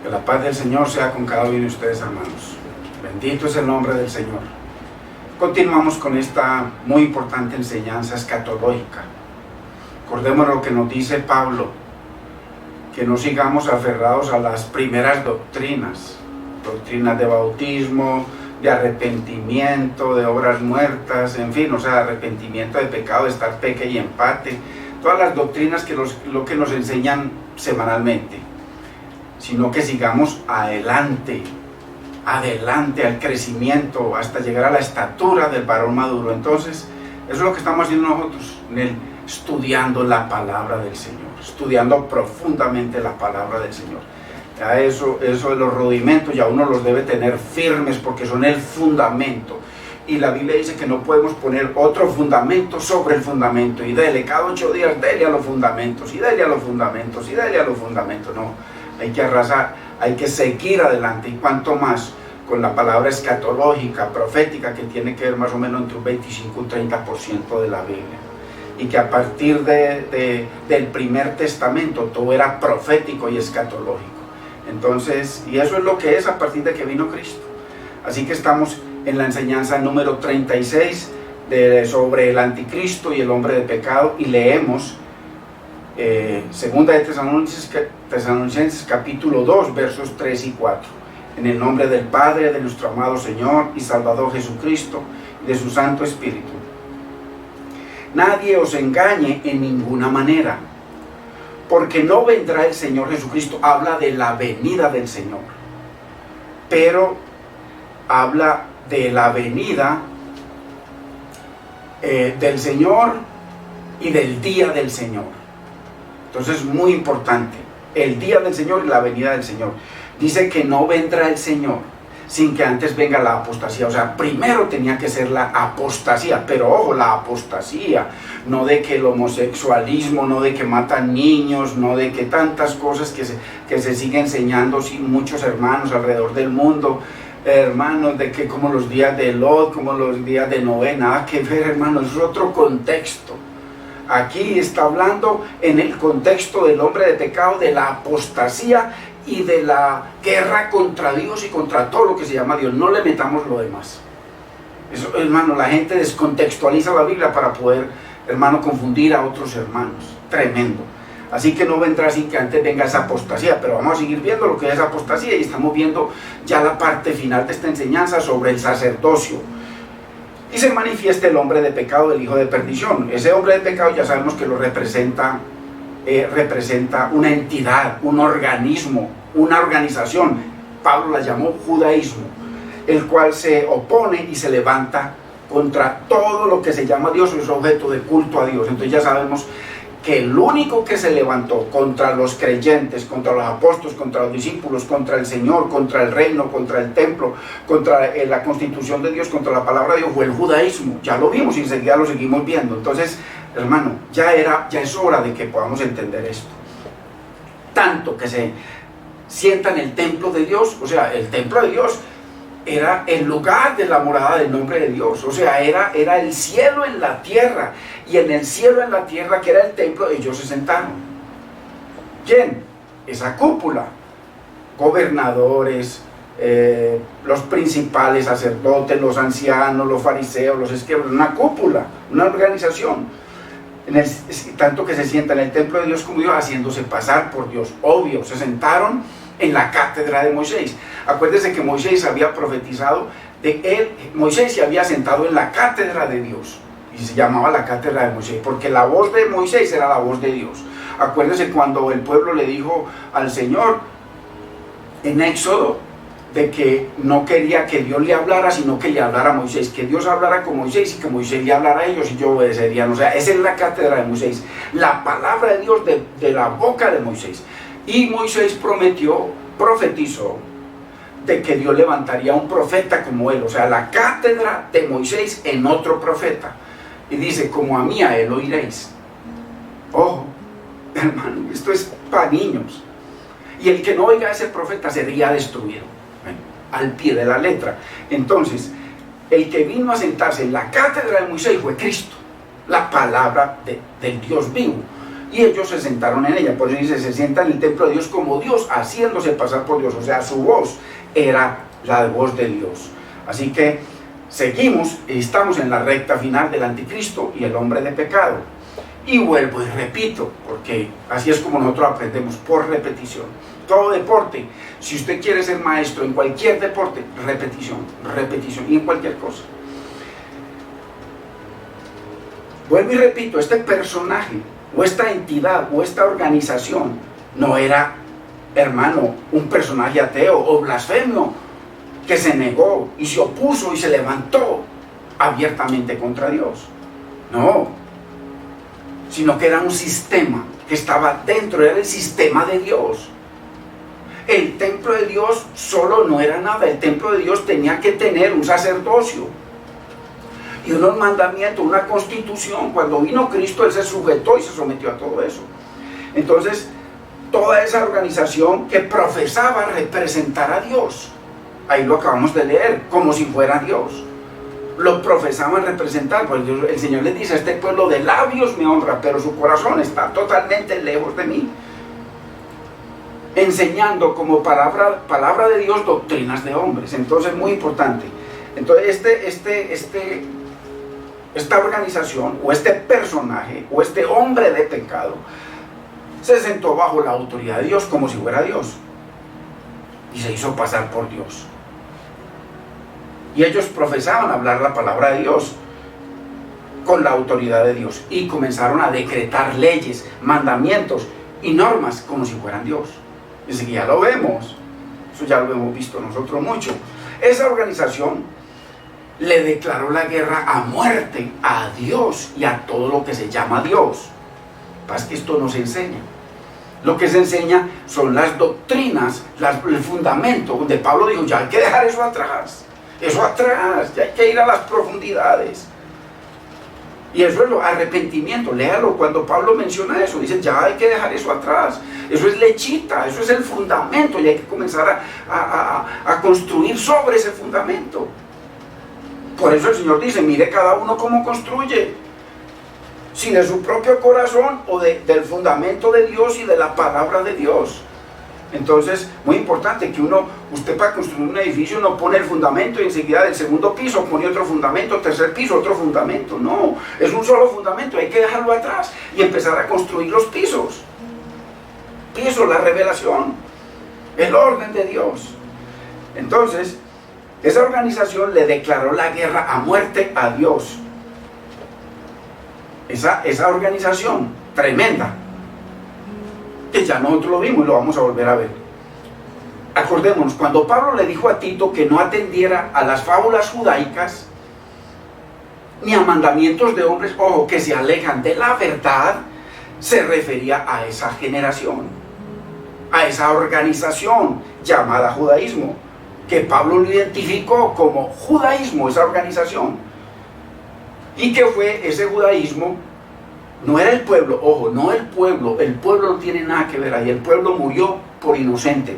Que la paz del Señor sea con cada uno de ustedes, hermanos. Bendito es el nombre del Señor. Continuamos con esta muy importante enseñanza escatológica. Recordemos lo que nos dice Pablo, que no sigamos aferrados a las primeras doctrinas de bautismo, de arrepentimiento, de obras muertas, en fin, o sea, arrepentimiento de pecado, de estar peque y empate, todas las doctrinas que lo que nos enseñan semanalmente, sino que sigamos adelante al crecimiento, hasta llegar a la estatura del varón maduro. Entonces, eso es lo que estamos haciendo nosotros, estudiando la palabra del Señor, estudiando profundamente la palabra del Señor. Ya eso de los rudimentos ya uno los debe tener firmes porque son el fundamento. Y la Biblia dice que no podemos poner otro fundamento sobre el fundamento. Y dele, cada 8 días, dele a los fundamentos, y dele a los fundamentos, y dele a los fundamentos. No, hay que arrasar, hay que seguir adelante. Y cuanto más con la palabra escatológica, profética, que tiene que ver más o menos entre un 25 y un 30% de la Biblia. Y que a partir del primer testamento todo era profético y escatológico. Entonces, y eso es lo que es a partir de que vino Cristo. Así que estamos en la enseñanza número 36 sobre el anticristo y el hombre de pecado, y leemos segunda de Tesalonicenses capítulo 2 versos 3 y 4. En el nombre del Padre, de nuestro amado Señor y Salvador Jesucristo y de su Santo Espíritu. Nadie os engañe en ninguna manera, porque no vendrá el Señor Jesucristo. Habla de la venida del Señor, pero habla de la venida del Señor y del día del Señor. Entonces, muy importante, el día del Señor y la venida del Señor. Dice que no vendrá el Señor sin que antes venga la apostasía. O sea, primero tenía que ser la apostasía, pero ojo, la apostasía, no de que el homosexualismo, no de que matan niños, no de que tantas cosas que se sigue enseñando muchos hermanos alrededor del mundo, hermanos, de que como los días de Lot, como los días de Noé, nada que ver, hermanos, es otro contexto. Aquí está hablando en el contexto del hombre de pecado, de la apostasía y de la guerra contra Dios y contra todo lo que se llama Dios. No le metamos lo demás. Eso, hermano, la gente descontextualiza la Biblia para poder, hermano, confundir a otros hermanos. Tremendo. Así que no vendrá sin que antes venga esa apostasía, pero vamos a seguir viendo lo que es apostasía, y estamos viendo ya la parte final de esta enseñanza sobre el sacerdocio. Y se manifiesta el hombre de pecado, el hijo de perdición. Ese hombre de pecado ya sabemos que lo representa una entidad, un organismo, una organización. Pablo la llamó judaísmo, el cual se opone y se levanta contra todo lo que se llama Dios, es objeto de culto a Dios. Entonces ya sabemos que el único que se levantó contra los creyentes, contra los apóstoles, contra los discípulos, contra el Señor, contra el reino, contra el templo, contra la constitución de Dios, contra la palabra de Dios, fue el judaísmo. Ya lo vimos y enseguida lo seguimos viendo. Entonces, hermano, ya es hora de que podamos entender esto. Tanto que se sienta en el templo de Dios, o sea, el templo de Dios era el lugar de la morada del nombre de Dios, o sea, era el cielo en la tierra, y en el cielo en la tierra, que era el templo, ellos se sentaron. ¿Quién? Esa cúpula, gobernadores, los principales sacerdotes, los ancianos, los fariseos, los escribas, una cúpula, una organización, tanto que se sienta en el templo de Dios como Dios, haciéndose pasar por Dios. Obvio, se sentaron en la cátedra de Moisés. Acuérdense que Moisés había profetizado de él. Moisés se había sentado en la cátedra de Dios, y se llamaba la cátedra de Moisés, porque la voz de Moisés era la voz de Dios. Acuérdense cuando el pueblo le dijo al Señor en Éxodo de que no quería que Dios le hablara, sino que le hablara a Moisés, que Dios hablara con Moisés y que Moisés le hablara a ellos y yo obedecerían. O sea, esa es la cátedra de Moisés, la palabra de Dios de la boca de Moisés. Y Moisés profetizó de que Dios levantaría un profeta como él, o sea, la cátedra de Moisés en otro profeta. Y dice, como a mí, a él oiréis. Ojo, hermano, esto es para niños. Y el que no oiga a ese profeta sería destruido, al pie de la letra. Entonces, el que vino a sentarse en la cátedra de Moisés fue Cristo, la palabra del Dios vivo. y ellos se sentaron en ella. Por eso dice, se sienta en el templo de Dios como Dios, haciéndose pasar por Dios. O sea, su voz era la voz de Dios. Así que seguimos y estamos en la recta final del anticristo y el hombre de pecado. Y vuelvo y repito, porque así es como nosotros aprendemos, por repetición. Todo deporte, si usted quiere ser maestro en cualquier deporte, repetición, repetición, y en cualquier cosa. Vuelvo y repito, este personaje, o esta entidad, o esta organización, no era, hermano, un personaje ateo o blasfemo, que se negó y se opuso y se levantó abiertamente contra Dios. No, sino que era un sistema que estaba dentro, era el sistema de Dios. El templo de Dios solo no era nada, el templo de Dios tenía que tener un sacerdocio y unos mandamientos, una constitución. Cuando vino Cristo, Él se sujetó y se sometió a todo eso. Entonces, toda esa organización que profesaba representar a Dios, ahí lo acabamos de leer, como si fuera Dios, lo profesaban representar, pues el Señor les dice, este pueblo de labios me honra, pero su corazón está totalmente lejos de mí, enseñando como palabra de Dios doctrinas de hombres. Entonces, muy importante. Entonces, esta organización, o este personaje, o este hombre de pecado, se sentó bajo la autoridad de Dios como si fuera Dios, y se hizo pasar por Dios. Y ellos profesaban hablar la palabra de Dios con la autoridad de Dios, y comenzaron a decretar leyes, mandamientos y normas como si fueran Dios. Dice que ya lo vemos, eso ya lo hemos visto nosotros mucho. Esa organización le declaró la guerra a muerte a Dios y a todo lo que se llama Dios. Pasa que esto no se enseña. Lo que se enseña son las doctrinas, el fundamento, donde Pablo dijo, ya hay que dejar eso atrás, ya hay que ir a las profundidades. Y eso es lo arrepentimiento. Léalo cuando Pablo menciona eso, dice, ya hay que dejar eso atrás. Eso es lechita, eso es el fundamento, y hay que comenzar a construir sobre ese fundamento. Por eso el Señor dice, mire cada uno cómo construye, si de su propio corazón o del fundamento de Dios y de la palabra de Dios. Entonces, muy importante que usted para construir un edificio no pone el fundamento y enseguida del segundo piso pone otro fundamento, tercer piso, otro fundamento. No, es un solo fundamento, hay que dejarlo atrás y empezar a construir los pisos. Piso, la revelación, el orden de Dios. Entonces, esa organización le declaró la guerra a muerte a Dios. Esa organización tremenda, que ya nosotros lo vimos y lo vamos a volver a ver. Acordémonos, cuando Pablo le dijo a Tito que no atendiera a las fábulas judaicas, ni a mandamientos de hombres, ojo, que se alejan de la verdad, se refería a esa generación, a esa organización llamada judaísmo, que Pablo lo identificó como judaísmo, esa organización. Y que fue ese judaísmo, no era el pueblo, ojo, no el pueblo no tiene nada que ver ahí, el pueblo murió por inocente,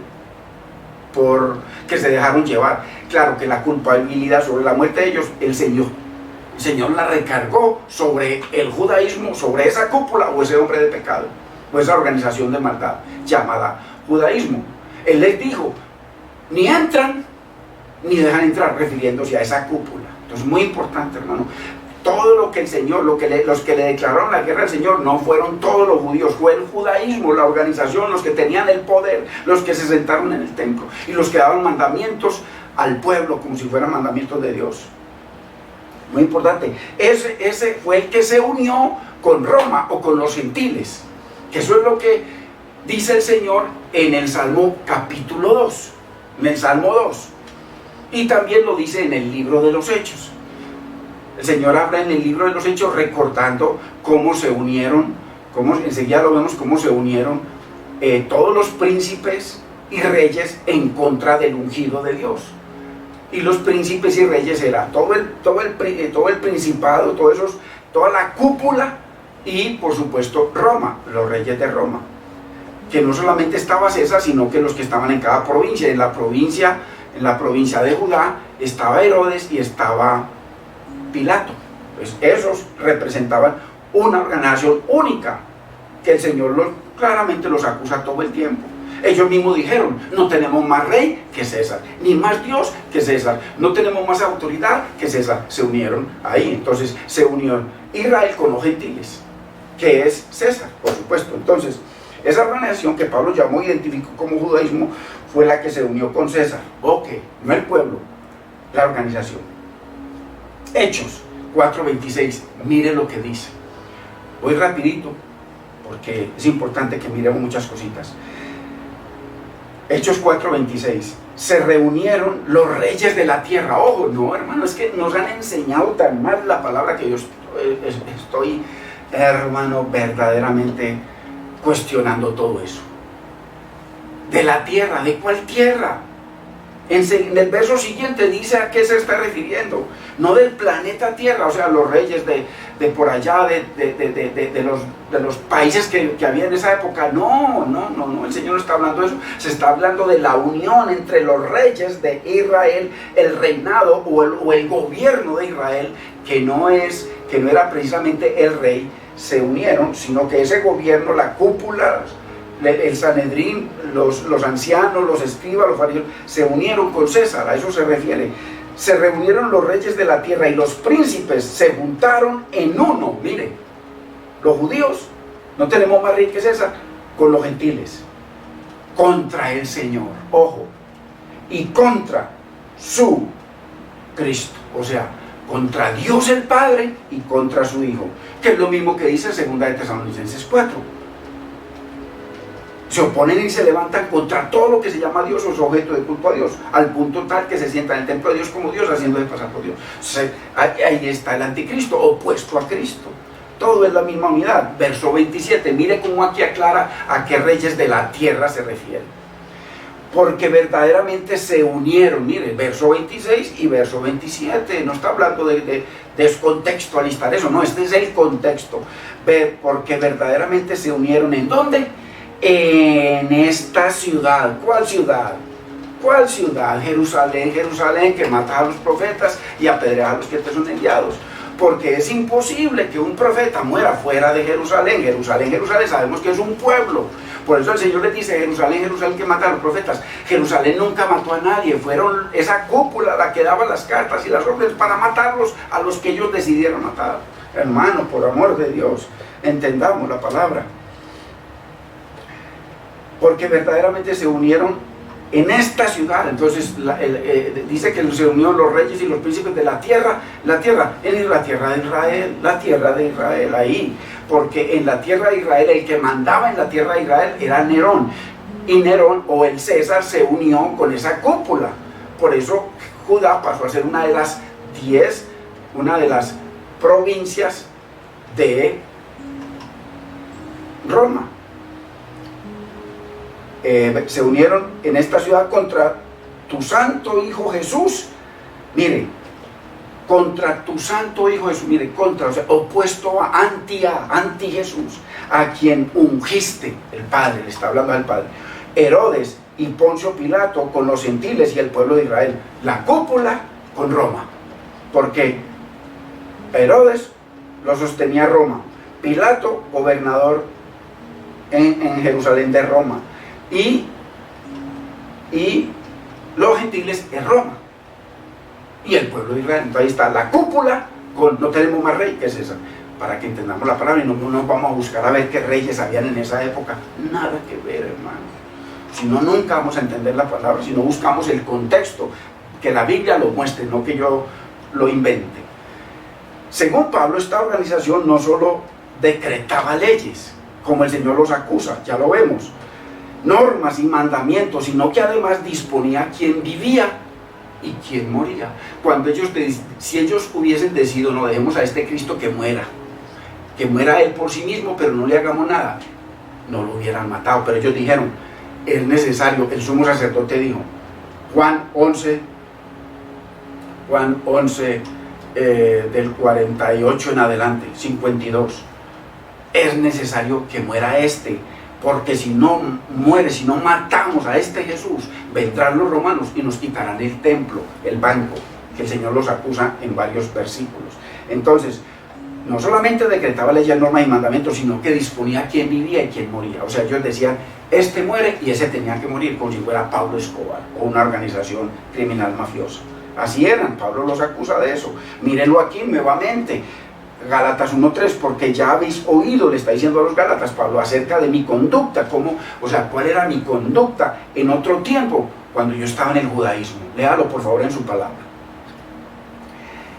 por que se dejaron llevar. Claro que la culpabilidad sobre la muerte de ellos, el Señor la recargó sobre el judaísmo, sobre esa cúpula o ese hombre de pecado, o esa organización de maldad llamada judaísmo. Él les dijo, ni entran, ni dejan entrar, refiriéndose a esa cúpula. Entonces, muy importante, hermano. Todo lo que el Señor, los que le declararon la guerra al Señor, no fueron todos los judíos, fue el judaísmo, la organización, los que tenían el poder, los que se sentaron en el templo, y los que daban mandamientos al pueblo, como si fueran mandamientos de Dios. Muy importante. Ese fue el que se unió con Roma, o con los gentiles, que eso es lo que dice el Señor en el Salmo capítulo 2, en el Salmo 2, y también lo dice en el libro de los Hechos. El Señor habla en el libro de los Hechos recordando cómo se unieron, enseguida lo vemos, cómo se unieron todos los príncipes y reyes en contra del ungido de Dios. Y los príncipes y reyes eran todo el principado, toda la cúpula, y por supuesto Roma, los reyes de Roma. Que no solamente estaba César, sino que los que estaban en cada provincia. En la provincia de Judá estaba Herodes y estaba Pilato. Pues esos representaban una organización única que el Señor claramente los acusa todo el tiempo. Ellos mismos dijeron, no tenemos más rey que César, ni más Dios que César, no tenemos más autoridad que César. Se unieron ahí, entonces se unió Israel con los gentiles, que es César, por supuesto. Entonces, esa organización que Pablo llamó, identificó como judaísmo, fue la que se unió con César. Ok, no el pueblo, la organización. Hechos 4:26, mire lo que dice. Voy rapidito, porque es importante que miremos muchas cositas. Hechos 4:26, se reunieron los reyes de la tierra. Ojo, no hermano, es que nos han enseñado tan mal la palabra que yo estoy, hermano, verdaderamente cuestionando todo eso. De la tierra, ¿de cuál tierra? En el verso siguiente dice a qué se está refiriendo. No del planeta Tierra, o sea, los reyes de por allá, de los países que había en esa época. No, el Señor no está hablando de eso. Se está hablando de la unión entre los reyes de Israel, el reinado o el gobierno de Israel, que no era precisamente el rey, se unieron, sino que ese gobierno, la cúpula, el Sanedrín, los ancianos, los escribas, los fariseos, se unieron con César, a eso se refiere. Se reunieron los reyes de la tierra y los príncipes se juntaron en uno. Mire, los judíos, no tenemos más rey que César, con los gentiles, contra el Señor, ojo, y contra su Cristo, o sea, contra Dios el Padre y contra su Hijo, que es lo mismo que dice 2 de Tesalonicenses 4. Se oponen y se levantan contra todo lo que se llama Dios o es objeto de culto a Dios, al punto tal que se sienta en el templo de Dios como Dios, haciéndose pasar por Dios. Ahí está el anticristo, opuesto a Cristo. Todo es la misma unidad. Verso 27, mire cómo aquí aclara a qué reyes de la tierra se refiere. Porque verdaderamente se unieron, mire, verso 26 y verso 27, no está hablando de descontextualizar eso, no, este es el contexto. Porque verdaderamente se unieron, ¿en dónde? En esta ciudad. ¿Cuál ciudad? ¿Cuál ciudad? Jerusalén, Jerusalén, que mata a los profetas y apedrea a los que te son enviados. Porque es imposible que un profeta muera fuera de Jerusalén. Jerusalén, Jerusalén, sabemos que es un pueblo. Por eso el Señor les dice, Jerusalén, Jerusalén, que mata a los profetas. Jerusalén nunca mató a nadie, fueron esa cúpula la que daba las cartas y las órdenes para matarlos a los que ellos decidieron matar. Hermano, por amor de Dios, entendamos la palabra. Porque verdaderamente se unieron en esta ciudad. Entonces dice que se unieron los reyes y los príncipes de la tierra, la tierra de Israel, ahí, porque en la tierra de Israel, el que mandaba en la tierra de Israel era Nerón, y Nerón o el César se unió con esa cúpula. Por eso Judá pasó a ser una de las provincias de Roma. Se unieron en esta ciudad contra tu santo Hijo Jesús. Mire, contra tu santo Hijo Jesús, mire, contra, o sea, opuesto a anti Jesús, a quien ungiste, el Padre, le está hablando al Padre, Herodes y Poncio Pilato con los gentiles y el pueblo de Israel, la cúpula con Roma, porque Herodes lo sostenía Roma, Pilato, gobernador en Jerusalén de Roma, y los gentiles en Roma y el pueblo de Israel. Entonces ahí está la cúpula con no tenemos más rey que César, para que entendamos la palabra y no nos vamos a buscar a ver qué reyes habían en esa época. Nada que ver, hermano. Si no, nunca vamos a entender la palabra, si no buscamos el contexto, que la Biblia lo muestre, no que yo lo invente. Según Pablo, esta organización no solo decretaba leyes, como el Señor los acusa, ya lo vemos, normas y mandamientos, sino que además disponía quién vivía y quién moría. Cuando si ellos hubiesen decidido, no, dejemos a este Cristo que muera Él por sí mismo, pero no le hagamos nada, no lo hubieran matado. Pero ellos dijeron, es necesario, el sumo sacerdote dijo, Juan 11 del 48 en adelante, 52, es necesario que muera este, porque si no muere, si no matamos a este Jesús, vendrán los romanos y nos quitarán el templo, el banco, que el Señor los acusa en varios versículos. Entonces, no solamente decretaba leyes, normas y mandamientos, sino que disponía quién vivía y quién moría. O sea, ellos decían, este muere y ese tenía que morir, como si fuera Pablo Escobar o una organización criminal mafiosa. Así eran, Pablo los acusa de eso. Mírenlo aquí nuevamente, Gálatas 1:3, porque ya habéis oído, le está diciendo a los Gálatas Pablo, acerca de mi conducta, o sea, cuál era mi conducta en otro tiempo, cuando yo estaba en el judaísmo. Léalo por favor en su palabra.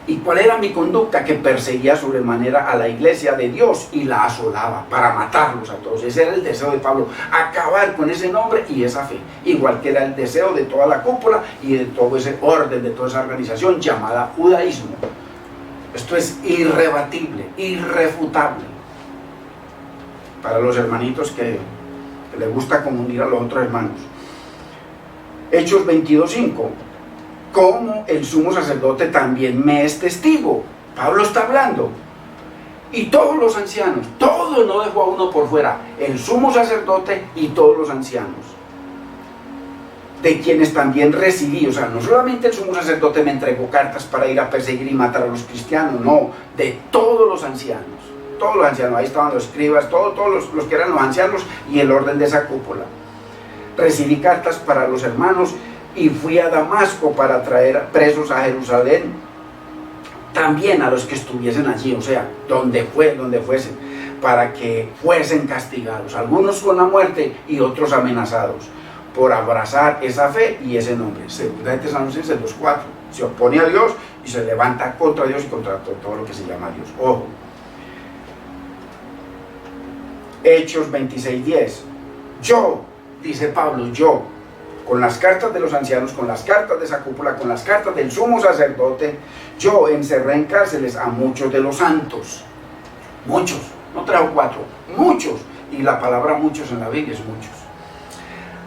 ¿Y cuál era mi conducta? Que perseguía sobremanera a la iglesia de Dios y la asolaba para matarlos a todos. Ese era el deseo de Pablo, acabar con ese nombre y esa fe. Igual que era el deseo de toda la cúpula y de todo ese orden, de toda esa organización llamada judaísmo. Esto es irrebatible, irrefutable. Para los hermanitos que les gusta confundir a los otros hermanos. Hechos 22:5. Como el sumo sacerdote también me es testigo. Pablo está hablando. Y todos los ancianos, todos, no dejó a uno por fuera, el sumo sacerdote y todos los ancianos, de quienes también recibí. O sea, no solamente el sumo sacerdote me entregó cartas para ir a perseguir y matar a los cristianos, no, de todos los ancianos, ahí estaban los escribas, todos los que eran los ancianos y el orden de esa cúpula. Recibí cartas para los hermanos y fui a Damasco para traer presos a Jerusalén, también a los que estuviesen allí, o sea, donde fuesen, para que fuesen castigados, algunos con la muerte y otros amenazados, por abrazar esa fe y ese nombre. Segunda de Tesalonicenses 2:4, se opone a Dios y se levanta contra Dios y contra todo lo que se llama Dios. Ojo. Hechos 26:10, yo, dice Pablo, yo, con las cartas de los ancianos, con las cartas de esa cúpula, con las cartas del sumo sacerdote, yo encerré en cárceles a muchos de los santos. Muchos, no 3 o 4, muchos. Y la palabra muchos en la Biblia es muchos.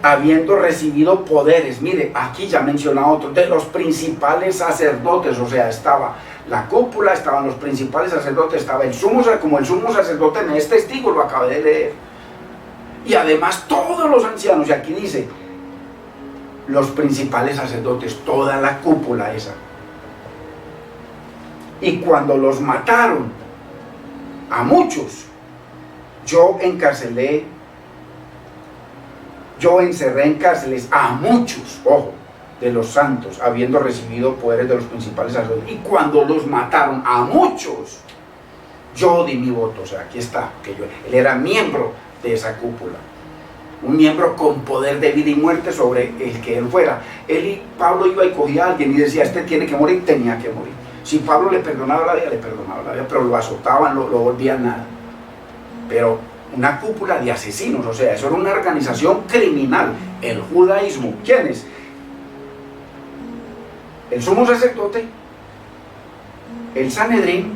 Habiendo recibido poderes, mire, aquí ya menciona otro, de los principales sacerdotes, o sea, estaba la cúpula, estaban los principales sacerdotes, estaba el sumo sacerdote, como el sumo sacerdote me es testigo, lo acabé de leer. Y además todos los ancianos, y aquí dice, los principales sacerdotes, toda la cúpula esa. Y cuando los mataron a muchos, yo encerré en cárceles a muchos, ojo, de los santos, habiendo recibido poderes de los principales sacerdotes. Y cuando los mataron a muchos, yo di mi voto. O sea, aquí está, que él era miembro de esa cúpula, un miembro con poder de vida y muerte sobre el que él fuera. Pablo iba y cogía a alguien y decía, este tiene que morir, tenía que morir. Si Pablo le perdonaba la vida, pero lo azotaban, lo volvían nada. Pero una cúpula de asesinos, o sea, eso era una organización criminal. El judaísmo, ¿quiénes? El sumo sacerdote, el Sanedrín,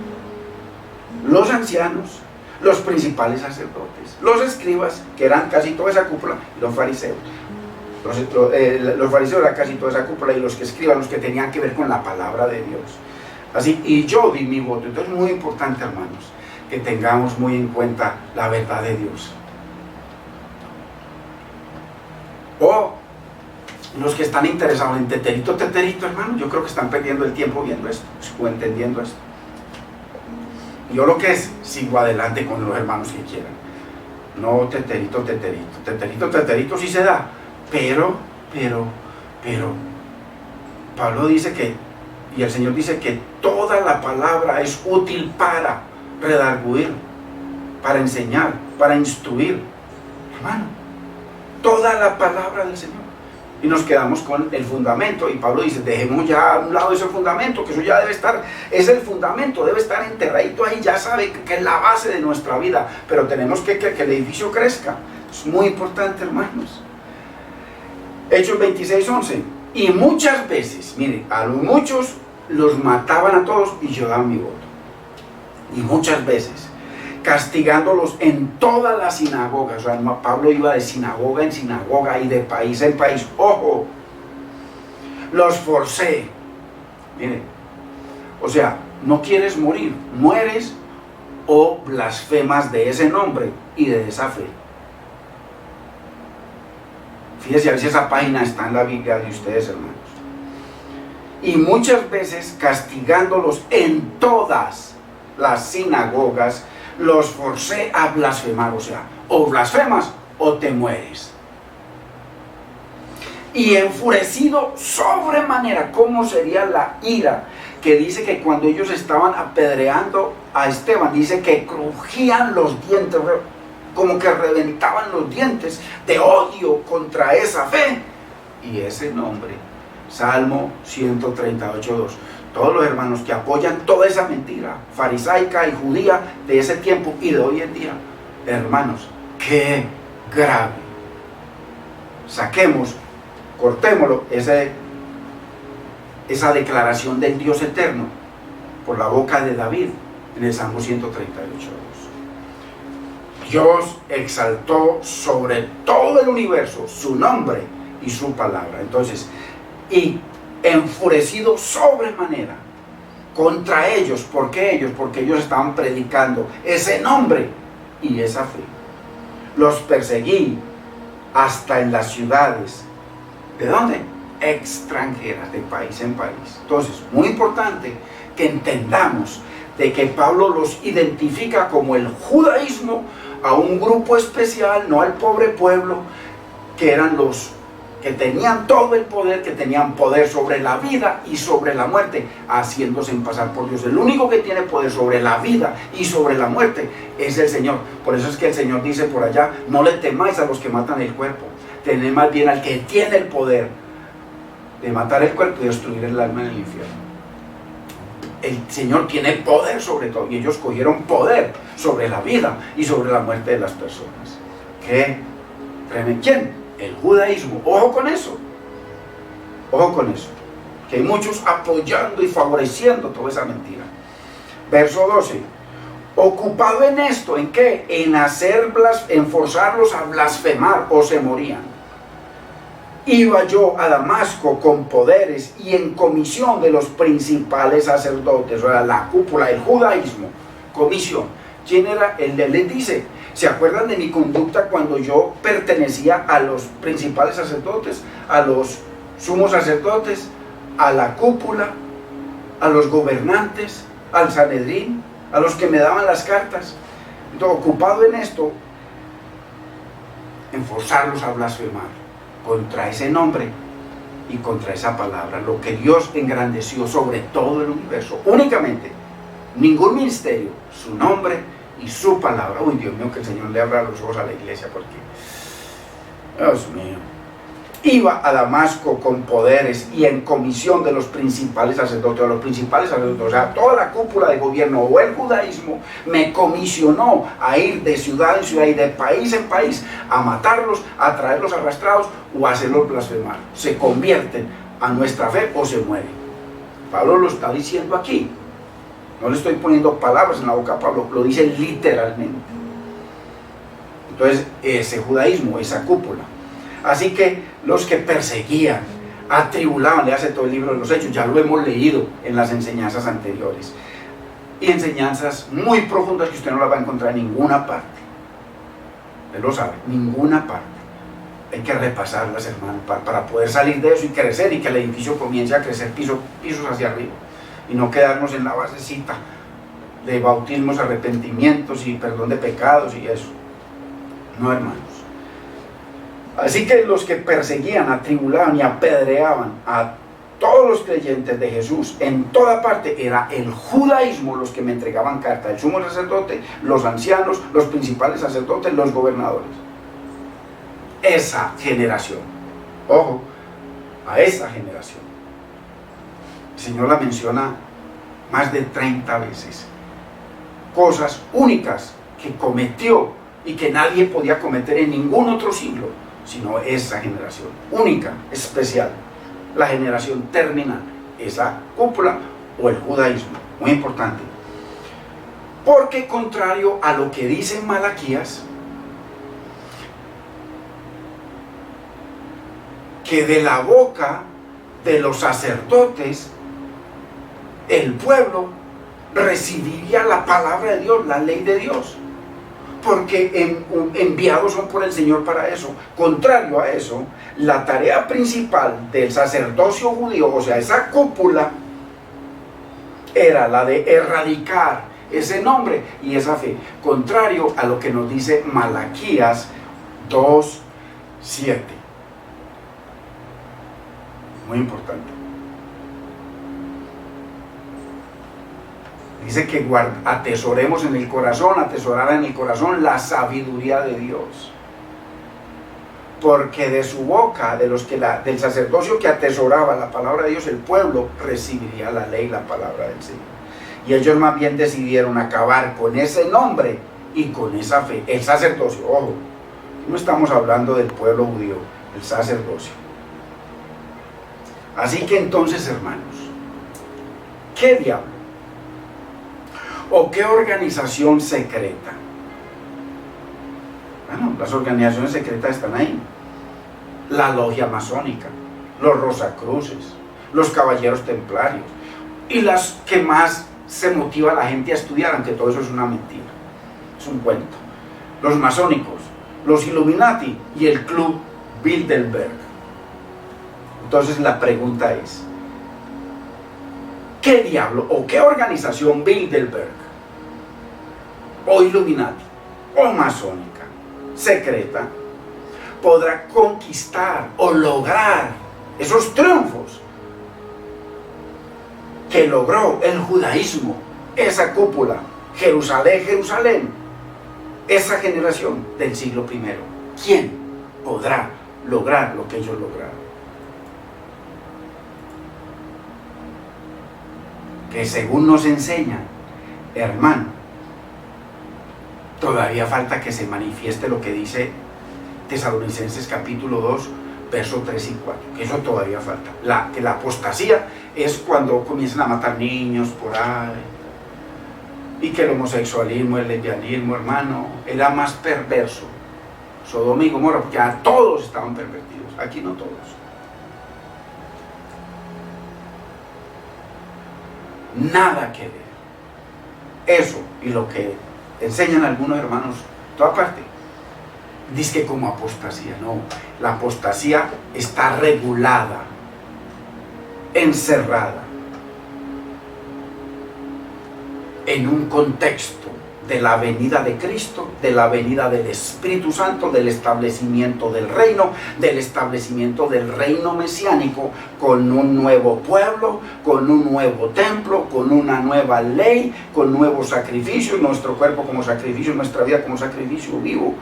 los ancianos, los principales sacerdotes, los escribas, que eran casi toda esa cúpula, y los fariseos. Los fariseos eran casi toda esa cúpula, y los que escriban, los que tenían que ver con la palabra de Dios. Así, y yo di mi voto. Entonces es muy importante, hermanos, que tengamos muy en cuenta la verdad de Dios. O los que están interesados en teterito, hermano, yo creo que están perdiendo el tiempo viendo esto o entendiendo esto. Yo lo que es, sigo adelante con los hermanos que quieran. No teterito sí se da, pero Pablo dice que, y el Señor dice que toda la palabra es útil para redarguir, para enseñar, para instruir. Hermano, toda la palabra del Señor. Y nos quedamos con el fundamento, y Pablo dice, dejemos ya a un lado ese fundamento, que eso ya debe estar, es el fundamento, debe estar enterradito ahí, ya sabe que es la base de nuestra vida, pero tenemos que el edificio crezca. Es muy importante, hermanos. Hechos 26:11, y muchas veces, mire, a los muchos los mataban a todos y yo daba mi voto, y muchas veces castigándolos en todas las sinagogas. O sea, Pablo iba de sinagoga en sinagoga y de país en país. Ojo, los forcé. Miren, o sea, no quieres morir, mueres o blasfemas de ese nombre y de esa fe. Fíjense a ver si esa página está en la Biblia de ustedes, hermanos. Y muchas veces castigándolos en todas las sinagogas, los forcé a blasfemar, o sea, o blasfemas o te mueres. Y enfurecido sobremanera, ¿cómo sería la ira? Que dice que cuando ellos estaban apedreando a Esteban, dice que crujían los dientes, como que reventaban los dientes de odio contra esa fe y ese nombre. Salmo 138:2. Todos los hermanos que apoyan toda esa mentira farisaica y judía de ese tiempo y de hoy en día, hermanos, qué grave. Saquemos, cortémoslo, esa declaración del Dios eterno por la boca de David en el Salmo 138:2. Dios exaltó sobre todo el universo su nombre y su palabra. Entonces, y enfurecido sobremanera contra ellos. ¿Por qué ellos? Porque ellos estaban predicando ese nombre y esa fe. Los perseguí hasta en las ciudades. ¿De dónde? Extranjeras, de país en país. Entonces, muy importante que entendamos de que Pablo los identifica como el judaísmo a un grupo especial, no al pobre pueblo, que eran los que tenían todo el poder, que tenían poder sobre la vida y sobre la muerte, haciéndose pasar por Dios. El único que tiene poder sobre la vida y sobre la muerte es el Señor. Por eso es que el Señor dice por allá, no le temáis a los que matan el cuerpo, tened más bien al que tiene el poder de matar el cuerpo y destruir el alma en el infierno. El Señor tiene poder sobre todo, y ellos cogieron poder sobre la vida y sobre la muerte de las personas. ¿Qué? ¿Quién? El judaísmo. Ojo con eso. Ojo con eso. Que hay muchos apoyando y favoreciendo toda esa mentira. Verso 12. Ocupado en esto, ¿en qué? En forzarlos a blasfemar o se morían. Iba yo a Damasco con poderes y en comisión de los principales sacerdotes, o sea, la cúpula, el judaísmo, comisión. ¿Quién era? Él les dice, ¿se acuerdan de mi conducta cuando yo pertenecía a los principales sacerdotes, a los sumos sacerdotes, a la cúpula, a los gobernantes, al Sanedrín, a los que me daban las cartas? Entonces, ocupado en esto, en forzarlos a blasfemar contra ese nombre y contra esa palabra, lo que Dios engrandeció sobre todo el universo, únicamente, ningún ministerio, su nombre y su palabra. Uy, Dios mío, que el Señor le abra los ojos a la iglesia, porque, Dios mío, iba a Damasco con poderes y en comisión de los principales sacerdotes, o sea, toda la cúpula de gobierno o el judaísmo me comisionó a ir de ciudad en ciudad y de país en país a matarlos, a traerlos arrastrados o a hacerlos blasfemar. Se convierten a nuestra fe o se mueren. Pablo lo está diciendo aquí. No le estoy poniendo palabras en la boca a Pablo, lo dice literalmente. Entonces, ese judaísmo, esa cúpula. Así que los que perseguían, atribulaban, le hace todo el libro de los Hechos, ya lo hemos leído en las enseñanzas anteriores. Y enseñanzas muy profundas que usted no las va a encontrar en ninguna parte. Usted lo sabe, ninguna parte. Hay que repasarlas, hermano, para poder salir de eso y crecer y que el edificio comience a crecer pisos hacia arriba. Y no quedarnos en la basecita de bautismos, arrepentimientos y perdón de pecados y eso. No, hermanos. Así que los que perseguían, atribulaban y apedreaban a todos los creyentes de Jesús en toda parte, era el judaísmo los que me entregaban carta, el sumo sacerdote, los ancianos, los principales sacerdotes, los gobernadores. Esa generación, ojo, a esa generación. El Señor la menciona más de 30 veces. Cosas únicas que cometió y que nadie podía cometer en ningún otro siglo, sino esa generación, única, especial, la generación terminal, esa cúpula o el judaísmo, muy importante. Porque contrario a lo que dice Malaquías, que de la boca de los sacerdotes el pueblo recibiría la palabra de Dios, la ley de Dios, porque enviados son por el Señor para eso. Contrario a eso, la tarea principal del sacerdocio judío, o sea, esa cúpula, era la de erradicar ese nombre y esa fe, contrario a lo que nos dice Malaquías 2:7. Muy importante. Dice que atesoremos en el corazón, atesorar en el corazón la sabiduría de Dios. Porque de su boca, del sacerdocio que atesoraba la palabra de Dios, el pueblo recibiría la ley, la palabra del Señor. Y ellos más bien decidieron acabar con ese nombre y con esa fe. El sacerdocio, ojo, no estamos hablando del pueblo judío, el sacerdocio. Así que entonces, hermanos, ¿qué diablo? ¿O qué organización secreta? Bueno, las organizaciones secretas están ahí. La logia masónica, los rosacruces, los caballeros templarios y las que más se motiva a la gente a estudiar, aunque todo eso es una mentira, es un cuento. Los masónicos, los Illuminati y el Club Bilderberg. Entonces la pregunta es, ¿qué diablo o qué organización Bilderberg o Illuminati o masónica secreta podrá conquistar o lograr esos triunfos que logró el judaísmo, esa cúpula, Jerusalén, esa generación del siglo I? ¿Quién podrá lograr lo que ellos lograron? Que según nos enseñan, hermano, todavía falta que se manifieste lo que dice Tesalonicenses capítulo 2, versos 3 y 4, que eso todavía falta. Que la apostasía es cuando comienzan a matar niños por ahí, y que el homosexualismo, el lesbianismo, hermano, era más perverso. Sodoma y Gomorra, porque a todos estaban pervertidos, aquí no todos. Nada que ver eso y lo que enseñan algunos hermanos, toda parte, dice que como apostasía. No, la apostasía está regulada, encerrada en un contexto de la venida de Cristo, de la venida del Espíritu Santo, del establecimiento del reino mesiánico, con un nuevo pueblo, con un nuevo templo, con una nueva ley, con nuevos sacrificios, nuestro cuerpo como sacrificio, nuestra vida como sacrificio vivo,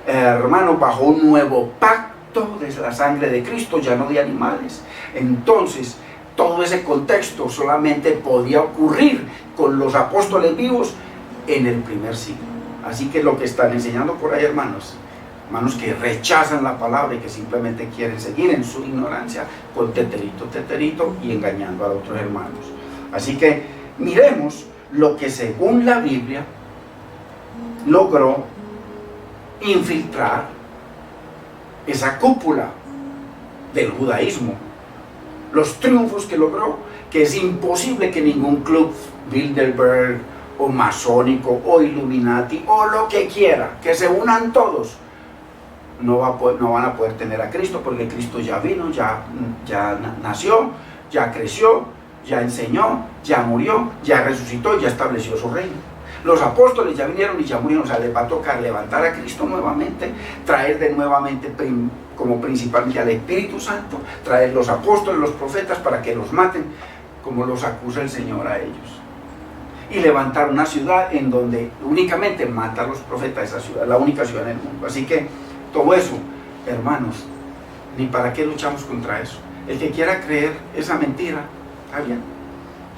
hermano, bajo un nuevo pacto de la sangre de Cristo, ya no de animales. Entonces, todo ese contexto solamente podía ocurrir con los apóstoles vivos en el primer siglo. Así que lo que están enseñando por ahí, hermanos que rechazan la palabra y que simplemente quieren seguir en su ignorancia con teterito y engañando a otros hermanos. Así que miremos lo que según la Biblia logró infiltrar esa cúpula del judaísmo, los triunfos que logró, que es imposible que ningún club Bilderberg o masónico o Illuminati o lo que quiera, que se unan todos, no van a poder tener a Cristo, porque Cristo ya vino, ya nació, ya creció, ya enseñó, ya murió, ya resucitó y ya estableció su reino. Los apóstoles ya vinieron y ya murieron. O sea, les va a tocar levantar a Cristo nuevamente, traer de nuevamente como principalmente al Espíritu Santo, traer los apóstoles, los profetas, para que los maten, como los acusa el Señor a ellos, y levantar una ciudad en donde únicamente mata a los profetas. Esa ciudad, la única ciudad en el mundo. Así que todo eso, hermanos, ni para qué luchamos contra eso. El que quiera creer esa mentira, está bien,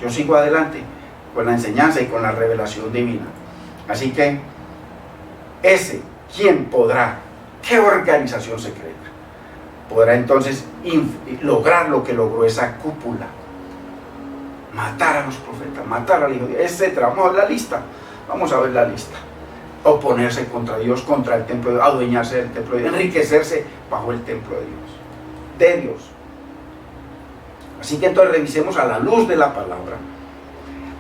yo sigo adelante con la enseñanza y con la revelación divina. Así que ¿quién podrá? ¿Qué organización secreta podrá entonces lograr lo que logró esa cúpula? Matar a los profetas, matar al Hijo de Dios, etc. Vamos a ver la lista. Vamos a ver la lista. Oponerse contra Dios, contra el templo de Dios, adueñarse del templo de Dios, enriquecerse bajo el templo de Dios. Así que entonces revisemos a la luz de la palabra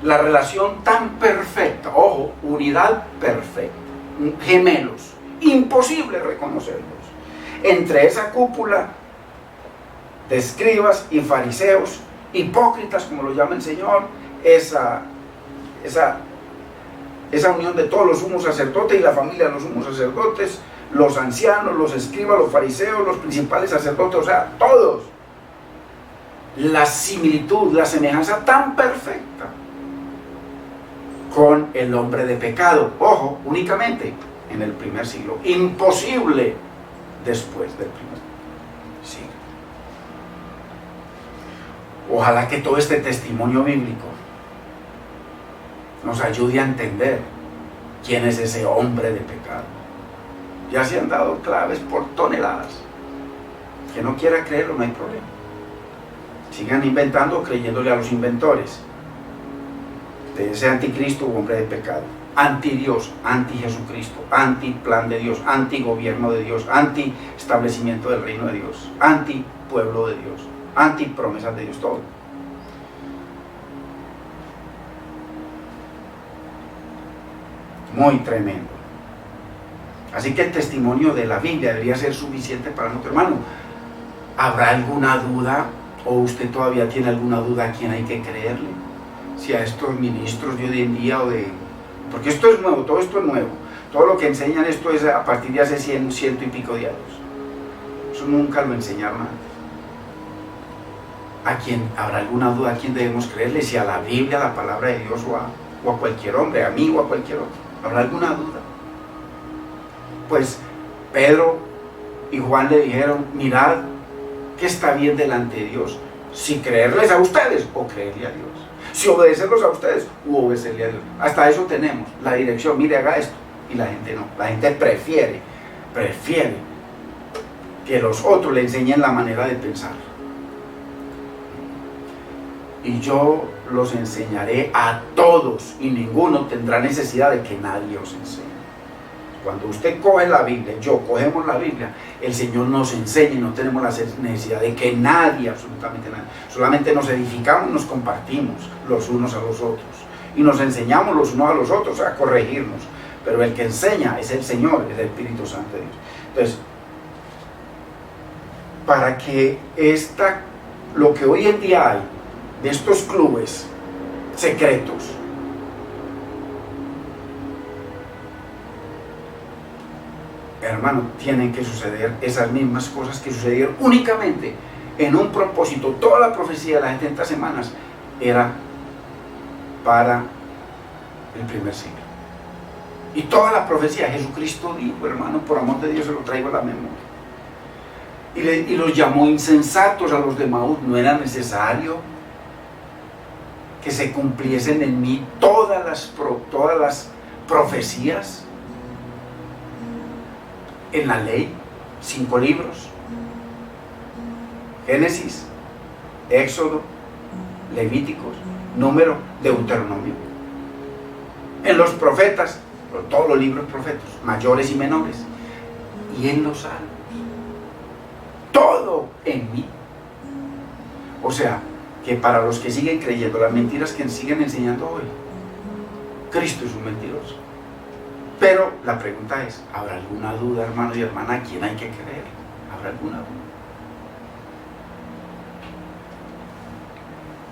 la relación tan perfecta, ojo, unidad perfecta, gemelos, imposible reconocerlos, entre esa cúpula de escribas y fariseos, hipócritas como lo llama el Señor, esa esa unión de todos los sumos sacerdotes y la familia de los sumos sacerdotes, los ancianos, los escribas, los fariseos, los principales sacerdotes, o sea, todos. La similitud, la semejanza tan perfecta con el hombre de pecado. Ojo, únicamente en el primer siglo. Imposible después del primer siglo. Ojalá que todo este testimonio bíblico nos ayude a entender quién es ese hombre de pecado. Ya se han dado claves por toneladas. Que no quiera creerlo, no hay problema. Sigan inventando, creyéndole a los inventores de ese anticristo o hombre de pecado. Anti-Dios, anti-Jesucristo, anti-plan de Dios, anti-gobierno de Dios, anti-establecimiento del reino de Dios, anti-pueblo de Dios, anti-promesas de Dios, todo. Muy tremendo. Así que el testimonio de la Biblia debería ser suficiente para nuestro hermano. ¿Habrá alguna duda? ¿O usted todavía tiene alguna duda a quién hay que creerle? Si a estos ministros de hoy en día o de... Porque esto es nuevo, todo esto es nuevo. Todo lo que enseñan esto es a partir de hace 100 y pico de años. Eso nunca lo enseñaron antes. ¿A quién habrá alguna duda a quién debemos creerle? Si a la Biblia, a la palabra de Dios o a cualquier hombre, a mí o a cualquier otro. ¿Habrá alguna duda? Pues Pedro y Juan le dijeron, mirad que está bien delante de Dios, si creerles a ustedes o creerle a Dios, si obedecerlos a ustedes o obedecerle a Dios. Hasta eso tenemos, la dirección, mire, haga esto, y la gente no, la gente prefiere que los otros le enseñen la manera de pensar. Y yo los enseñaré a todos, y ninguno tendrá necesidad de que nadie os enseñe. Cuando usted coge la Biblia, cogemos la Biblia, el Señor nos enseña y no tenemos la necesidad de que nadie, absolutamente nadie, solamente nos edificamos y nos compartimos los unos a los otros y nos enseñamos los unos a los otros a corregirnos, pero el que enseña es el Señor, es el Espíritu Santo de Dios. Entonces, para que lo que hoy en día hay de estos clubes secretos, hermano, tienen que suceder esas mismas cosas que sucedieron únicamente en un propósito. Toda la profecía de las 70 semanas era para el primer siglo. Y toda la profecía, Jesucristo dijo, hermano, por amor de Dios se lo traigo a la memoria. Y los llamó insensatos a los de Maús. No era necesario que se cumpliesen en mí todas las profecías. En la ley, 5 libros: Génesis, Éxodo, Levíticos, Número, Deuteronomio. En los profetas, todos los libros profetas, mayores y menores. Y en los salmos. Todo en mí. O sea, que para los que siguen creyendo las mentiras que siguen enseñando hoy, Cristo es un mentiroso. Pero la pregunta es, ¿habrá alguna duda, hermano y hermana, a quién hay que creer? ¿Habrá alguna duda?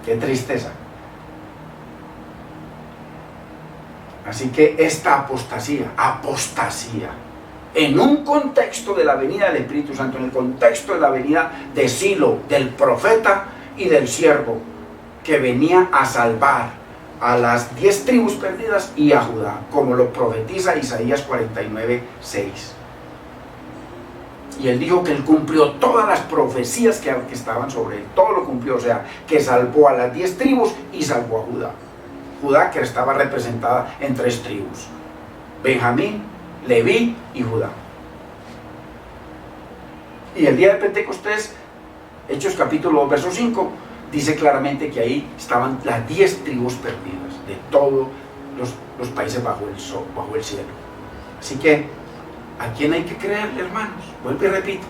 Qué tristeza. Así que esta apostasía, en un contexto de la venida del Espíritu Santo, en el contexto de la venida de Silo, del profeta y del siervo, que venía a salvar a las 10 tribus perdidas y a Judá, como lo profetiza Isaías 49:6. Y él dijo que él cumplió todas las profecías que estaban sobre él, todo lo cumplió, o sea, que salvó a las 10 tribus y salvó a Judá. Judá, que estaba representada en 3 tribus: Benjamín, Leví y Judá. Y el día de Pentecostés, Hechos capítulo 2, verso 5, dice claramente que ahí estaban las 10 tribus perdidas de todos los países bajo el cielo. Así que, ¿a quién hay que creerle, hermanos? Vuelvo y repito,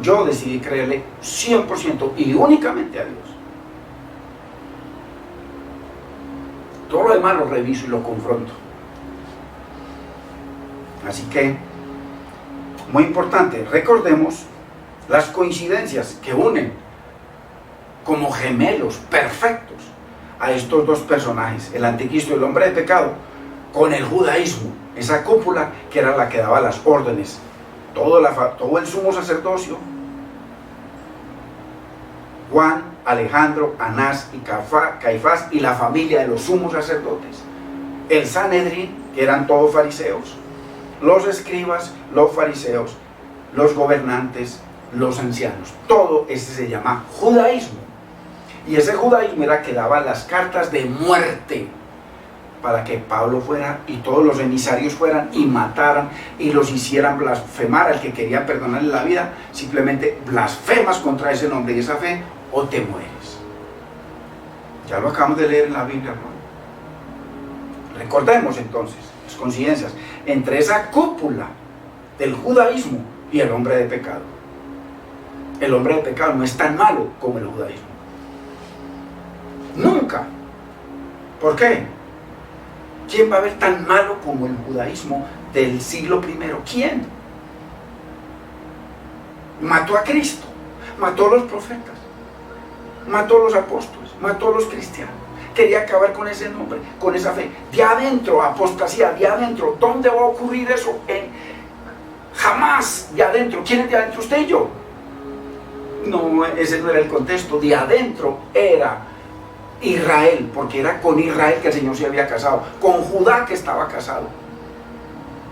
yo decidí creerle 100% y únicamente a Dios. Todo lo demás lo reviso y lo confronto. Así que, muy importante, recordemos las coincidencias que unen como gemelos perfectos a estos dos personajes, el anticristo y el hombre de pecado, con el judaísmo, esa cúpula que era la que daba las órdenes, todo el sumo sacerdocio, Juan, Alejandro, Anás y Caifás y la familia de los sumos sacerdotes, el Sanedrín, que eran todos fariseos, los escribas, los fariseos, los gobernantes, los ancianos, todo este se llama judaísmo. Y ese judaísmo era que daba las cartas de muerte para que Pablo fuera y todos los emisarios fueran y mataran y los hicieran blasfemar al que quería perdonarle la vida. Simplemente blasfemas contra ese nombre y esa fe o te mueres. Ya lo acabamos de leer en la Biblia, hermano. Recordemos entonces las coincidencias entre esa cúpula del judaísmo y el hombre de pecado. El hombre de pecado no es tan malo como el judaísmo. Nunca. ¿Por qué? ¿Quién va a ver tan malo como el judaísmo del siglo I? ¿Quién? Mató a Cristo, mató a los profetas, mató a los apóstoles, mató a los cristianos. Quería acabar con ese nombre, con esa fe. De adentro, apostasía, de adentro. ¿Dónde va a ocurrir eso? Jamás de adentro. ¿Quién es de adentro? Usted y yo. No, ese no era el contexto. De adentro era Israel, porque era con Israel que el Señor se había casado, con Judá que estaba casado,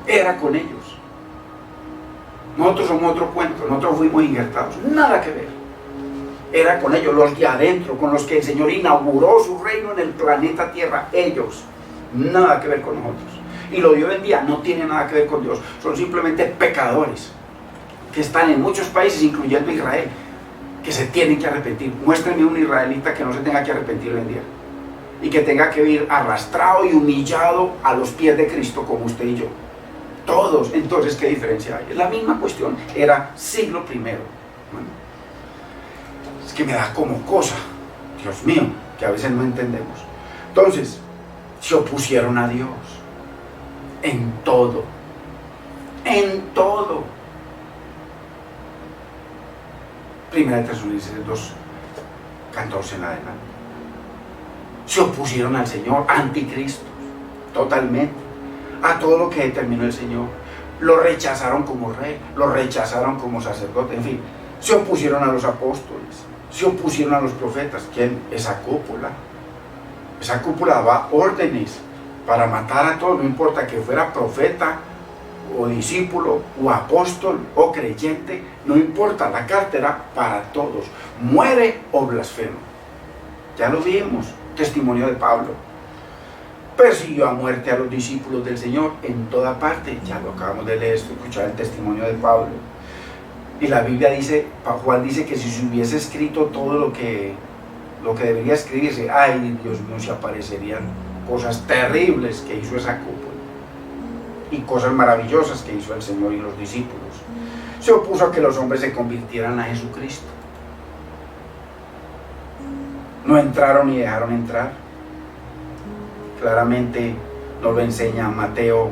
era con ellos. Nosotros somos otro cuento, nosotros fuimos injertados, nada que ver. Era con ellos, los de adentro, con los que el Señor inauguró su reino en el planeta Tierra, ellos, nada que ver con nosotros. Y lo de hoy en día no tiene nada que ver con Dios, son simplemente pecadores que están en muchos países, incluyendo Israel, que se tienen que arrepentir. Muéstrenme un israelita que no se tenga que arrepentir hoy en día y que tenga que ir arrastrado y humillado a los pies de Cristo como usted y yo. Todos. Entonces, ¿qué diferencia hay? Es la misma cuestión. Era siglo I. Bueno, es que me da como cosa, Dios mío, que a veces no entendemos. Entonces, se opusieron a Dios en todo. En todo. Primera de Tesalonicenses 2:14 en adelante. Se opusieron al Señor, anticristo, totalmente, a todo lo que determinó el Señor. Lo rechazaron como rey, lo rechazaron como sacerdote, en fin. Se opusieron a los apóstoles, se opusieron a los profetas. ¿Quién? Esa cúpula. Esa cúpula daba órdenes para matar a todos, no importa que fuera profeta, o discípulo, o apóstol, o creyente, no importa, la carta era para todos, muere o blasfema. Ya lo vimos, testimonio de Pablo. Persiguió a muerte a los discípulos del Señor en toda parte, ya lo acabamos de leer, escuchar el testimonio de Pablo. Y la Biblia dice, Juan dice que si se hubiese escrito todo lo que debería escribirse, ay Dios mío, se aparecerían cosas terribles que hizo esa cúpula y cosas maravillosas que hizo el Señor y los discípulos. Se opuso a que los hombres se convirtieran a Jesucristo. No entraron ni dejaron entrar. Claramente nos lo enseña Mateo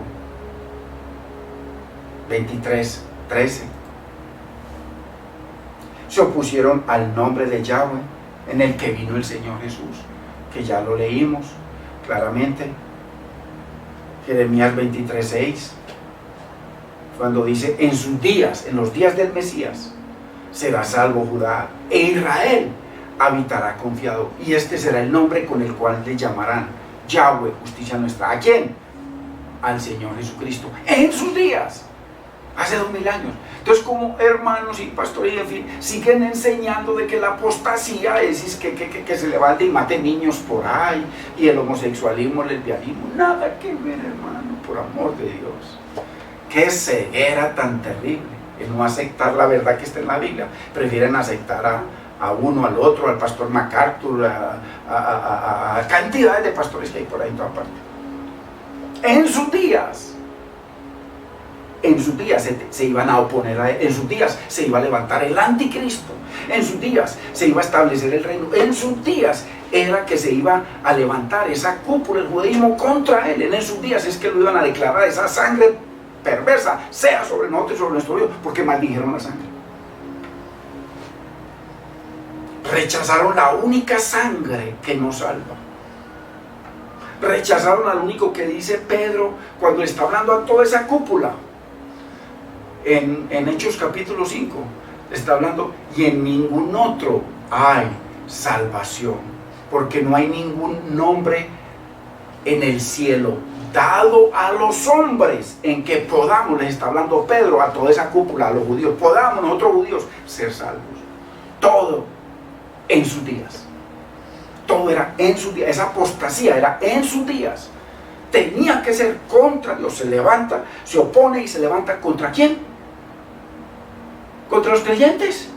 23:13. Se opusieron al nombre de Yahweh en el que vino el Señor Jesús, que ya lo leímos claramente. Jeremías 23:6, cuando dice, en sus días, en los días del Mesías, será salvo Judá, e Israel habitará confiado, y este será el nombre con el cual le llamarán Yahweh, justicia nuestra. ¿A quién? Al Señor Jesucristo, en sus días, hace 2000 años. Entonces, como hermanos y pastores, en fin, siguen enseñando de que la apostasía es que se levante y mate niños por ahí, y el homosexualismo, el lesbianismo, nada que ver, hermano, por amor de Dios. Qué ceguera tan terrible el no aceptar la verdad que está en la Biblia. Prefieren aceptar a uno, al otro, al pastor MacArthur, a cantidades de pastores que hay por ahí en toda parte. En sus días se iban a oponer a él, en sus días se iba a levantar el anticristo, en sus días se iba a establecer el reino, en sus días era que se iba a levantar esa cúpula, el judaísmo contra él, en sus días es que lo iban a declarar, esa sangre perversa sea sobre nosotros y sobre nuestro Dios, porque maldijeron la sangre. Rechazaron la única sangre que nos salva. Rechazaron al único que dice Pedro cuando le está hablando a toda esa cúpula. En Hechos capítulo 5 está hablando, y en ningún otro hay salvación, porque no hay ningún nombre en el cielo dado a los hombres en que podamos, les está hablando Pedro a toda esa cúpula, a los judíos, podamos nosotros judíos ser salvos. Todo en sus días. Todo era en sus días. Esa apostasía era en sus días. Tenía que ser contra Dios. Se levanta, se opone y se levanta ¿contra quién? Contra los creyentes.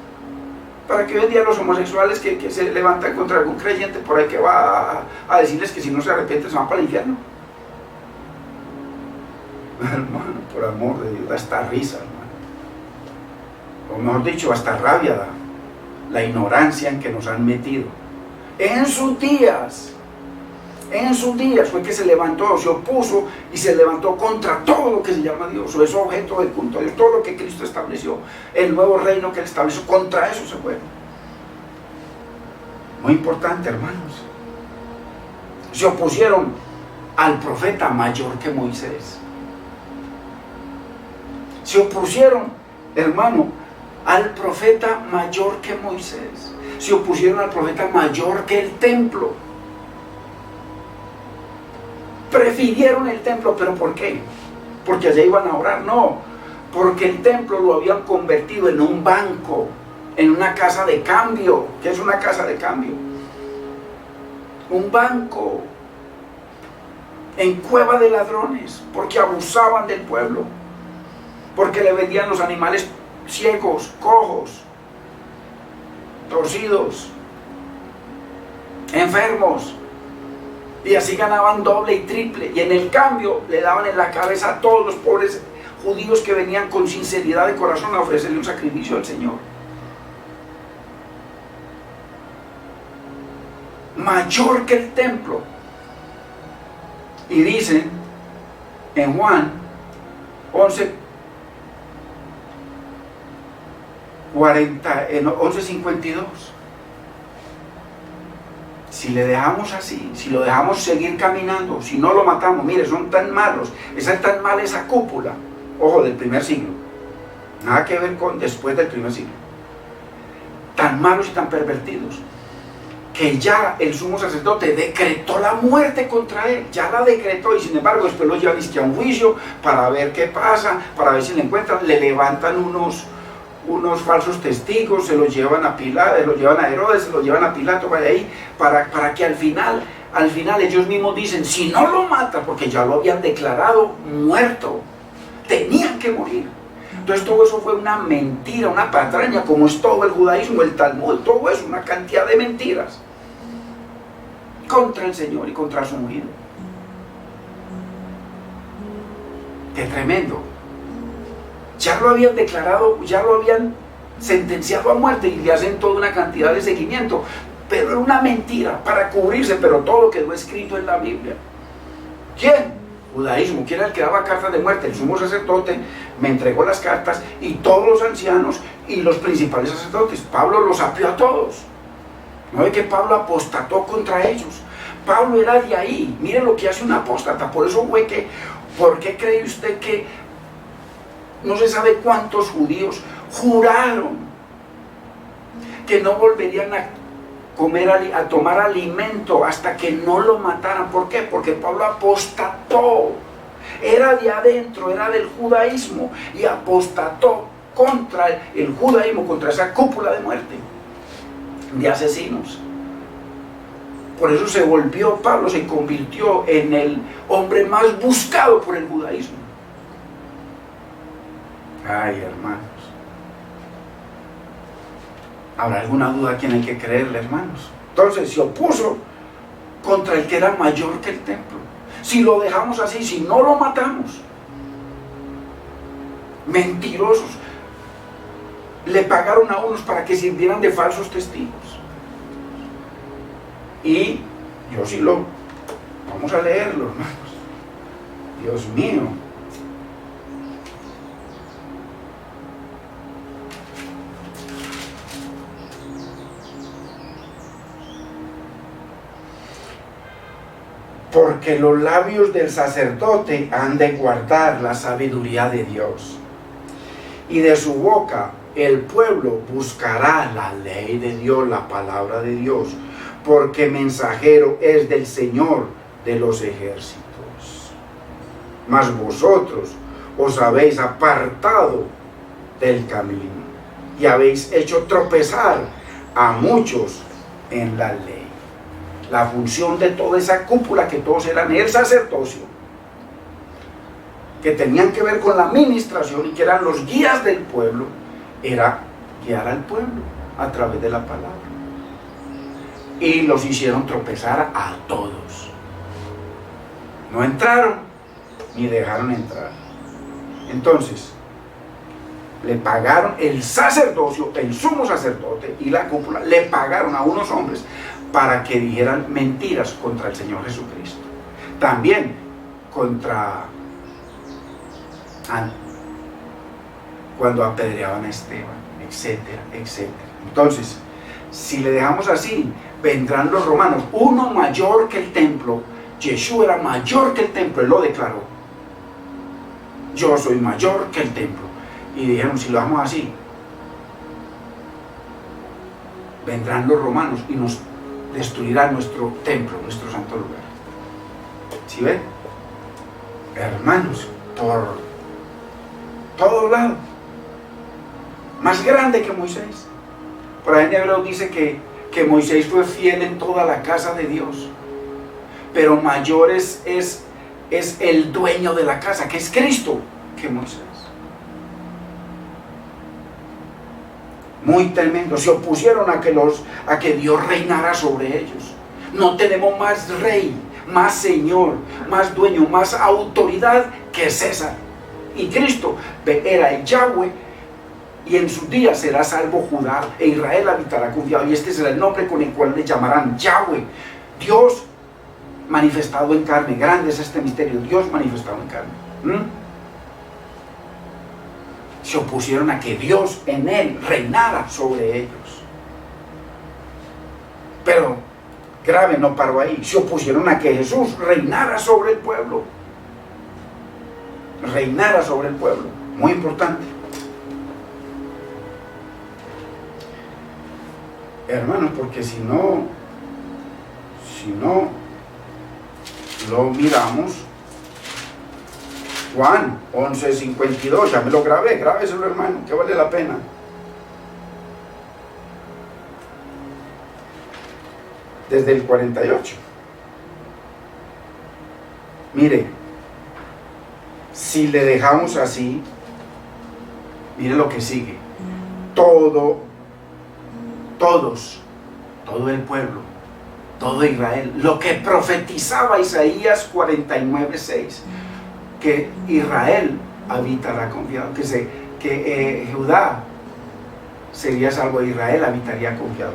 Para que hoy en día los homosexuales que se levantan contra algún creyente por ahí que va a decirles que si no se arrepienten se van para el infierno. Hermano, por amor de Dios, da esta risa, hermano. O mejor dicho, hasta rabia da la ignorancia en que nos han metido. En sus días fue que se levantó, se opuso y se levantó contra todo lo que se llama Dios, o es objeto del culto a Dios, todo lo que Cristo estableció, el nuevo reino que Él estableció, contra eso se fue. Muy importante, hermanos. Se opusieron al profeta mayor que Moisés. Se opusieron, hermano, al profeta mayor que Moisés. Se opusieron al profeta mayor que el templo. Prefirieron el templo, ¿pero por qué? Porque allá iban a orar. No, porque el templo lo habían convertido en un banco, en una casa de cambio. ¿Qué es una casa de cambio? Un banco. En cueva de ladrones, porque abusaban del pueblo, porque le vendían los animales ciegos, cojos, torcidos, enfermos, y así ganaban doble y triple, y en el cambio le daban en la cabeza a todos los pobres judíos que venían con sinceridad de corazón a ofrecerle un sacrificio al Señor. Mayor que el templo. Y dice en Juan 11:52, si le dejamos así, si lo dejamos seguir caminando, si no lo matamos, mire, son tan malos, es tan mala esa cúpula, ojo, del primer siglo, nada que ver con después del primer siglo, tan malos y tan pervertidos, que ya el sumo sacerdote decretó la muerte contra él, ya la decretó, y sin embargo después lo llevan a un juicio para ver qué pasa, para ver si le encuentran, le levantan unos falsos testigos, se los llevan a Pilato, se los llevan a Herodes, se los llevan a Pilato para ahí, para que al final ellos mismos dicen, si no lo matan, porque ya lo habían declarado muerto, tenían que morir. Entonces todo eso fue una mentira, una patraña, como es todo el judaísmo, el Talmud, todo eso, una cantidad de mentiras contra el Señor y contra su ungido. Qué tremendo. Ya lo habían declarado, ya lo habían sentenciado a muerte y le hacen toda una cantidad de seguimiento, pero era una mentira para cubrirse, pero todo quedó escrito en la Biblia. ¿Quién? Judaísmo. ¿Quién era el que daba cartas de muerte? El sumo sacerdote me entregó las cartas y todos los ancianos y los principales sacerdotes. Pablo los apió a todos. No es que Pablo apostató contra ellos. Pablo era de ahí. Miren lo que hace un apóstata. Por eso fue que, ¿por qué cree usted que no se sabe cuántos judíos juraron que no volverían a tomar alimento hasta que no lo mataran? ¿Por qué? Porque Pablo apostató, era de adentro, era del judaísmo y apostató contra el judaísmo, contra esa cúpula de muerte, de asesinos. Por eso se volvió Pablo, se convirtió en el hombre más buscado por el judaísmo. Ay, hermanos, ¿habrá alguna duda a quién hay que creerle, hermanos? Entonces se opuso contra el que era mayor que el templo. Si lo dejamos así, si no lo matamos, mentirosos, le pagaron a unos para que sirvieran de falsos testigos. Y yo sí vamos a leerlo, hermanos. Dios mío. porque los labios del sacerdote han de guardar la sabiduría de Dios, y de su boca el pueblo buscará la ley de Dios, la palabra de Dios, porque mensajero es del Señor de los ejércitos. Mas vosotros os habéis apartado del camino y habéis hecho tropezar a muchos en la ley. La función de toda esa cúpula, que todos eran el sacerdocio, que tenían que ver con la administración y que eran los guías del pueblo, era guiar al pueblo a través de la palabra. Y los hicieron tropezar a todos. No entraron ni dejaron entrar. Entonces, le pagaron el sacerdocio, el sumo sacerdote y la cúpula, le pagaron a unos hombres para que dijeran mentiras contra el Señor Jesucristo. También contra cuando apedreaban a Esteban, etcétera, etcétera. Entonces, si le dejamos así, vendrán los romanos, uno mayor que el templo. Yeshua era mayor que el templo, él lo declaró. Yo soy mayor que el templo. Y dijeron, si lo dejamos así, vendrán los romanos y nos destruirán nuestro templo, nuestro santo lugar. ¿Sí ven? Hermanos, por todo lado. Más grande que Moisés. Por ahí en Hebreos dice que Moisés fue fiel en toda la casa de Dios. Pero mayor es el dueño de la casa, que es Cristo, que Moisés. Muy tremendo. Se opusieron a que Dios reinara sobre ellos. No tenemos más rey, más señor, más dueño, más autoridad que César. Y Cristo era el Yahweh, y en sus días será salvo Judá, e Israel habitará confiado. Y este será el nombre con el cual le llamarán Yahweh, Dios manifestado en carne. Grande es este misterio, Dios manifestado en carne. Se opusieron a que Dios en él reinara sobre ellos. Pero grave, no paró ahí. Se opusieron a que Jesús reinara sobre el pueblo. Reinara sobre el pueblo. Muy importante. Hermanos, porque si no lo miramos, Juan 11:52, ya me lo grabé, grábeselo, hermano, que vale la pena. Desde el 48. Mire, si le dejamos así, mire lo que sigue. Todo el pueblo, todo Israel, lo que profetizaba Isaías 49:6, que Israel habitará confiado, que Judá sería salvo, Israel habitaría confiado.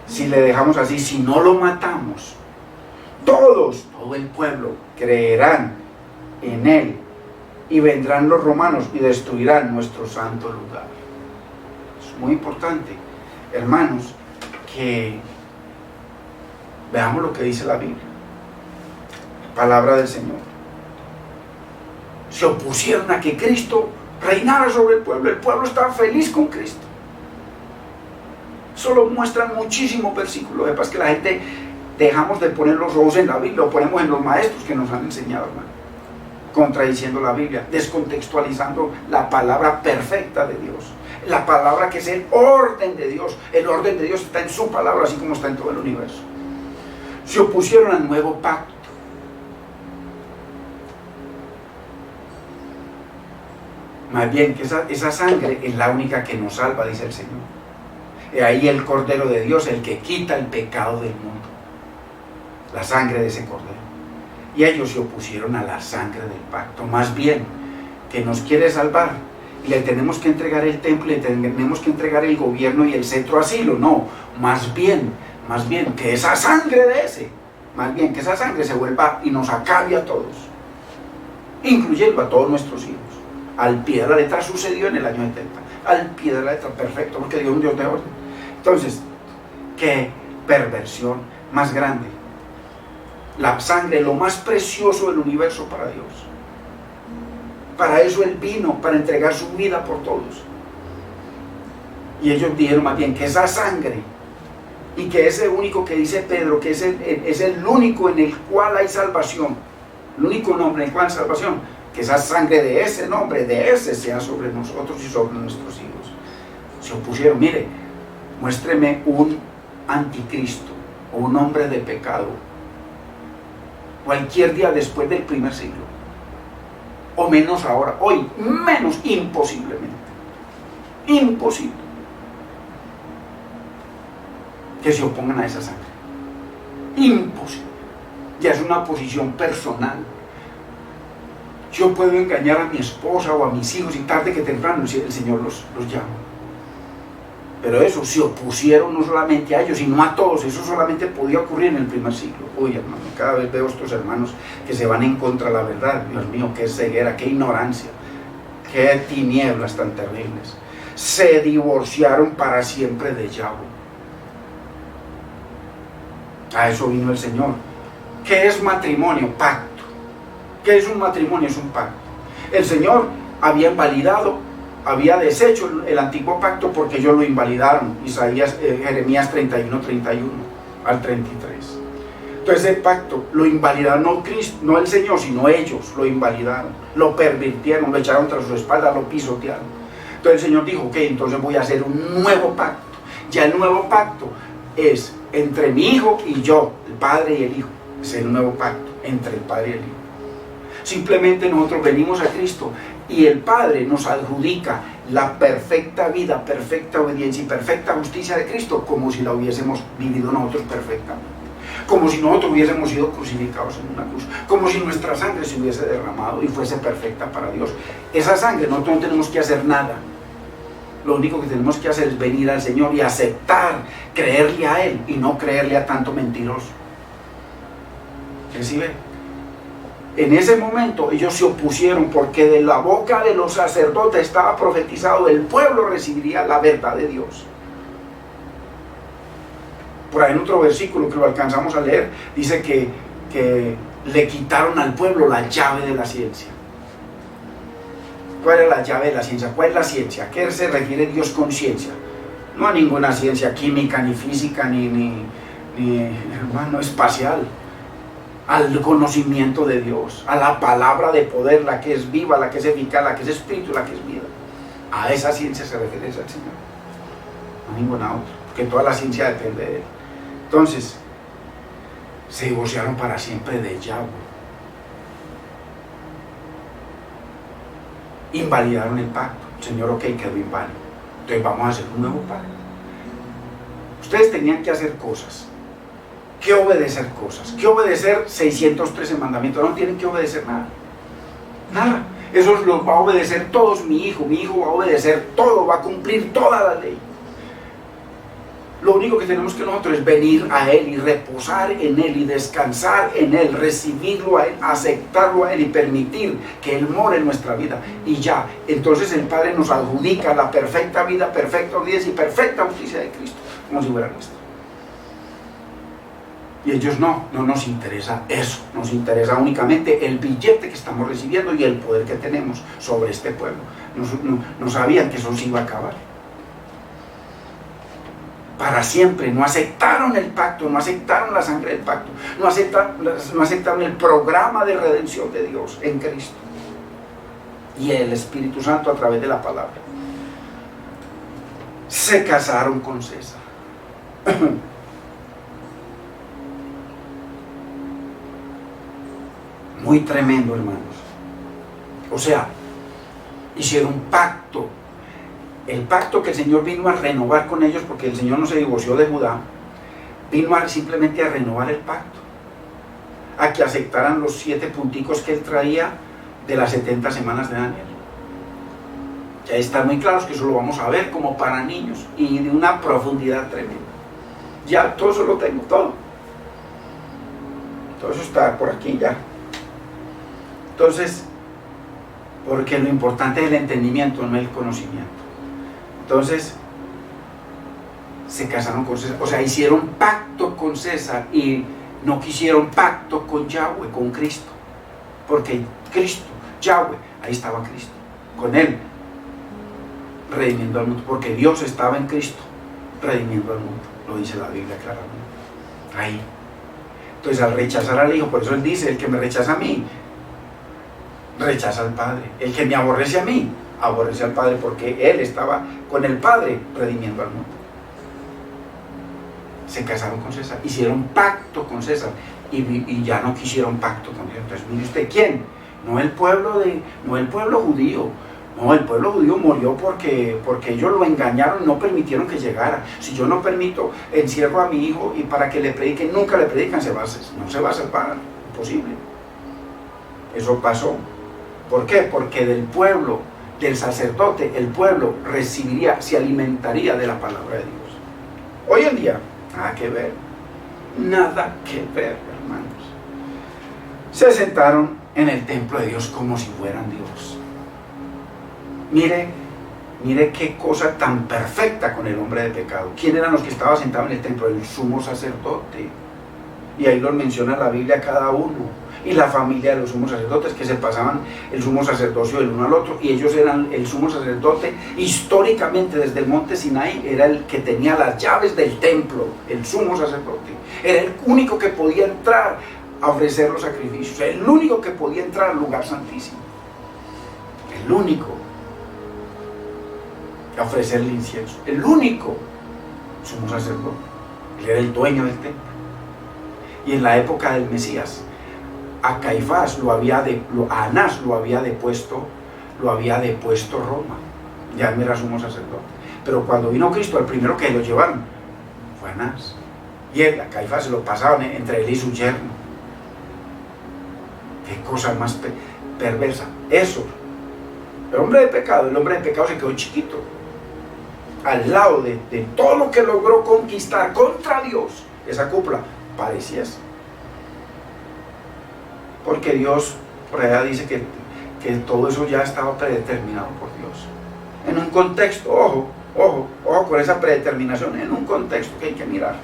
Si le dejamos así, si no lo matamos, todo el pueblo creerán en él, y vendrán los romanos y destruirán nuestro santo lugar. Es muy importante, hermanos, que veamos lo que dice la Biblia, palabra del Señor. Se opusieron a que Cristo reinara sobre el pueblo estaba feliz con Cristo. Solo muestran muchísimos versículos. Lo que pasa es que la gente dejamos de poner los ojos en la Biblia, lo ponemos en los maestros que nos han enseñado, hermano, contradiciendo la Biblia, descontextualizando la palabra perfecta de Dios, la palabra que es el orden de Dios. El orden de Dios está en su palabra, así como está en todo el universo. Se opusieron al nuevo pacto. Más bien que esa sangre es la única que nos salva, dice el Señor. Y ahí el Cordero de Dios, el que quita el pecado del mundo. La sangre de ese Cordero. Y ellos se opusieron a la sangre del pacto. Más bien, que nos quiere salvar. Y le tenemos que entregar el templo, le tenemos que entregar el gobierno y el centro asilo. No, más bien, que esa sangre que esa sangre se vuelva y nos acabe a todos. Incluyendo a todos nuestros hijos. Al pie de la letra sucedió en el año 70. Al pie de la letra, perfecto, porque Dios es un Dios de orden. Entonces, qué perversión más grande. La sangre, lo más precioso del universo para Dios. Para eso Él vino, para entregar su vida por todos. Y ellos dijeron más bien que esa sangre, y que ese único que dice Pedro, que es el único en el cual hay salvación, el único nombre en el cual hay salvación, que esa sangre de ese nombre, de ese, sea sobre nosotros y sobre nuestros hijos. Se opusieron. Mire, muéstreme un anticristo o un hombre de pecado cualquier día después del primer siglo, o menos ahora, hoy, menos, imposiblemente, imposible que se opongan a esa sangre, imposible. Ya es una posición personal. Yo puedo engañar a mi esposa o a mis hijos y tarde que temprano el Señor los llama. Pero eso, se opusieron no solamente a ellos, sino a todos. Eso solamente podía ocurrir en el primer siglo. Uy, hermano, cada vez veo estos hermanos que se van en contra de la verdad. Dios mío, qué ceguera, qué ignorancia, qué tinieblas tan terribles. Se divorciaron para siempre de Yahweh. A eso vino el Señor. ¿Qué es matrimonio? Pacto. ¿Qué es un matrimonio? Es un pacto. El Señor había invalidado, había deshecho el antiguo pacto porque ellos lo invalidaron. Jeremías 31 al 33. Entonces el pacto lo invalidaron, no Cristo, no el Señor, sino ellos lo invalidaron, lo pervirtieron, lo echaron tras su espalda, lo pisotearon. Entonces el Señor dijo, ok, entonces voy a hacer un nuevo pacto. Ya el nuevo pacto es entre mi hijo y yo, el Padre y el Hijo. Es el nuevo pacto entre el Padre y el Hijo. Simplemente nosotros venimos a Cristo y el Padre nos adjudica la perfecta vida, perfecta obediencia y perfecta justicia de Cristo, como si la hubiésemos vivido nosotros perfectamente, como si nosotros hubiésemos sido crucificados en una cruz, como si nuestra sangre se hubiese derramado y fuese perfecta para Dios. Esa sangre, nosotros no tenemos que hacer nada. Lo único que tenemos que hacer es venir al Señor y aceptar, creerle a Él y no creerle a tanto mentiroso. ¿Sí ve? En ese momento ellos se opusieron porque de la boca de los sacerdotes estaba profetizado: el pueblo recibiría la verdad de Dios. Por ahí en otro versículo que lo alcanzamos a leer, dice que le quitaron al pueblo la llave de la ciencia. ¿Cuál es la llave de la ciencia? ¿Cuál es la ciencia? ¿A qué se refiere Dios con ciencia? No a ninguna ciencia química, ni física, ni hermano, espacial. Al conocimiento de Dios, a la palabra de poder, la que es viva, la que es eficaz, la que es espíritu, la que es vida. A esa ciencia se refiere el Señor, no a ninguna otra, porque toda la ciencia depende de Él. Entonces, se divorciaron para siempre de Yahweh. Invalidaron el pacto. El Señor, ok, quedó inválido. Entonces vamos a hacer un nuevo pacto. Ustedes tenían que hacer cosas. Que obedecer cosas, que obedecer 613 mandamientos. No tienen que obedecer nada, nada. Esos los va a obedecer todos. Mi hijo va a obedecer todo, va a cumplir toda la ley. Lo único que tenemos que nosotros es venir a Él y reposar en Él y descansar en Él, recibirlo a Él, aceptarlo a Él y permitir que Él more en nuestra vida. Y ya, entonces el Padre nos adjudica la perfecta vida, perfecta obediencia y perfecta justicia de Cristo, como si fuera nuestra. Y ellos no nos interesa eso, nos interesa únicamente el billete que estamos recibiendo y el poder que tenemos sobre este pueblo. No sabían que eso se iba a acabar. Para siempre, no aceptaron el pacto, no aceptaron la sangre del pacto, no aceptaron el programa de redención de Dios en Cristo y el Espíritu Santo a través de la palabra. Se casaron con César. Muy tremendo, hermanos. O sea, hicieron un pacto. El pacto que el Señor vino a renovar con ellos, porque el Señor no se divorció de Judá, vino simplemente a renovar el pacto, a que aceptaran los 7 punticos que Él traía de las 70 semanas de Daniel. Ya están muy claros que eso lo vamos a ver como para niños y de una profundidad tremenda. Ya todo eso lo tengo, todo eso está por aquí ya. Entonces, porque lo importante es el entendimiento, no el conocimiento. Entonces, se casaron con César, o sea, hicieron pacto con César y no quisieron pacto con Yahweh, con Cristo, porque Cristo, Yahweh, ahí estaba Cristo, con Él, redimiendo al mundo, porque Dios estaba en Cristo, redimiendo al mundo, lo dice la Biblia claramente, ahí. Entonces al rechazar al Hijo, por eso Él dice, el que me rechaza a mí, rechaza al Padre, el que me aborrece a mí, aborrece al Padre, porque Él estaba con el Padre, redimiendo al mundo. Se casaron con César, hicieron pacto con César, y ya no quisieron pacto con Dios. Entonces mire usted, ¿quién? No el pueblo judío. No, el pueblo judío murió porque ellos lo engañaron y no permitieron que llegara. Si yo no permito, encierro a mi hijo y para que le prediquen, nunca le predican, no se va a salvar, imposible. Eso pasó. ¿Por qué? Porque del pueblo, del sacerdote, el pueblo recibiría, se alimentaría de la palabra de Dios. Hoy en día, nada que ver, hermanos. Se sentaron en el templo de Dios como si fueran Dios. Mire qué cosa tan perfecta con el hombre de pecado. ¿Quién eran los que estaban sentados en el templo? El sumo sacerdote. Y ahí los menciona la Biblia cada uno. Y la familia de los sumos sacerdotes, que se pasaban el sumo sacerdocio del uno al otro. Y ellos eran el sumo sacerdote. Históricamente, desde el monte Sinaí, era el que tenía las llaves del templo. El sumo sacerdote. Era el único que podía entrar a ofrecer los sacrificios. El único que podía entrar al lugar santísimo. El único. A ofrecer el incienso, el único sumo sacerdote. Él era el dueño del templo. Y en la época del Mesías, a Caifás a Anás lo había depuesto Roma. Ya no era sumo sacerdote. Pero cuando vino Cristo, el primero que lo llevaron fue Anás. Y a Caifás se lo pasaban entre él y su yerno. Qué cosa más perversa. Eso. El hombre de pecado se quedó chiquito. Al lado de todo lo que logró conquistar contra Dios, esa cúpula parecía así. Porque Dios, por allá dice que todo eso ya estaba predeterminado por Dios. En un contexto, ojo con esa predeterminación, en un contexto que hay que mirar.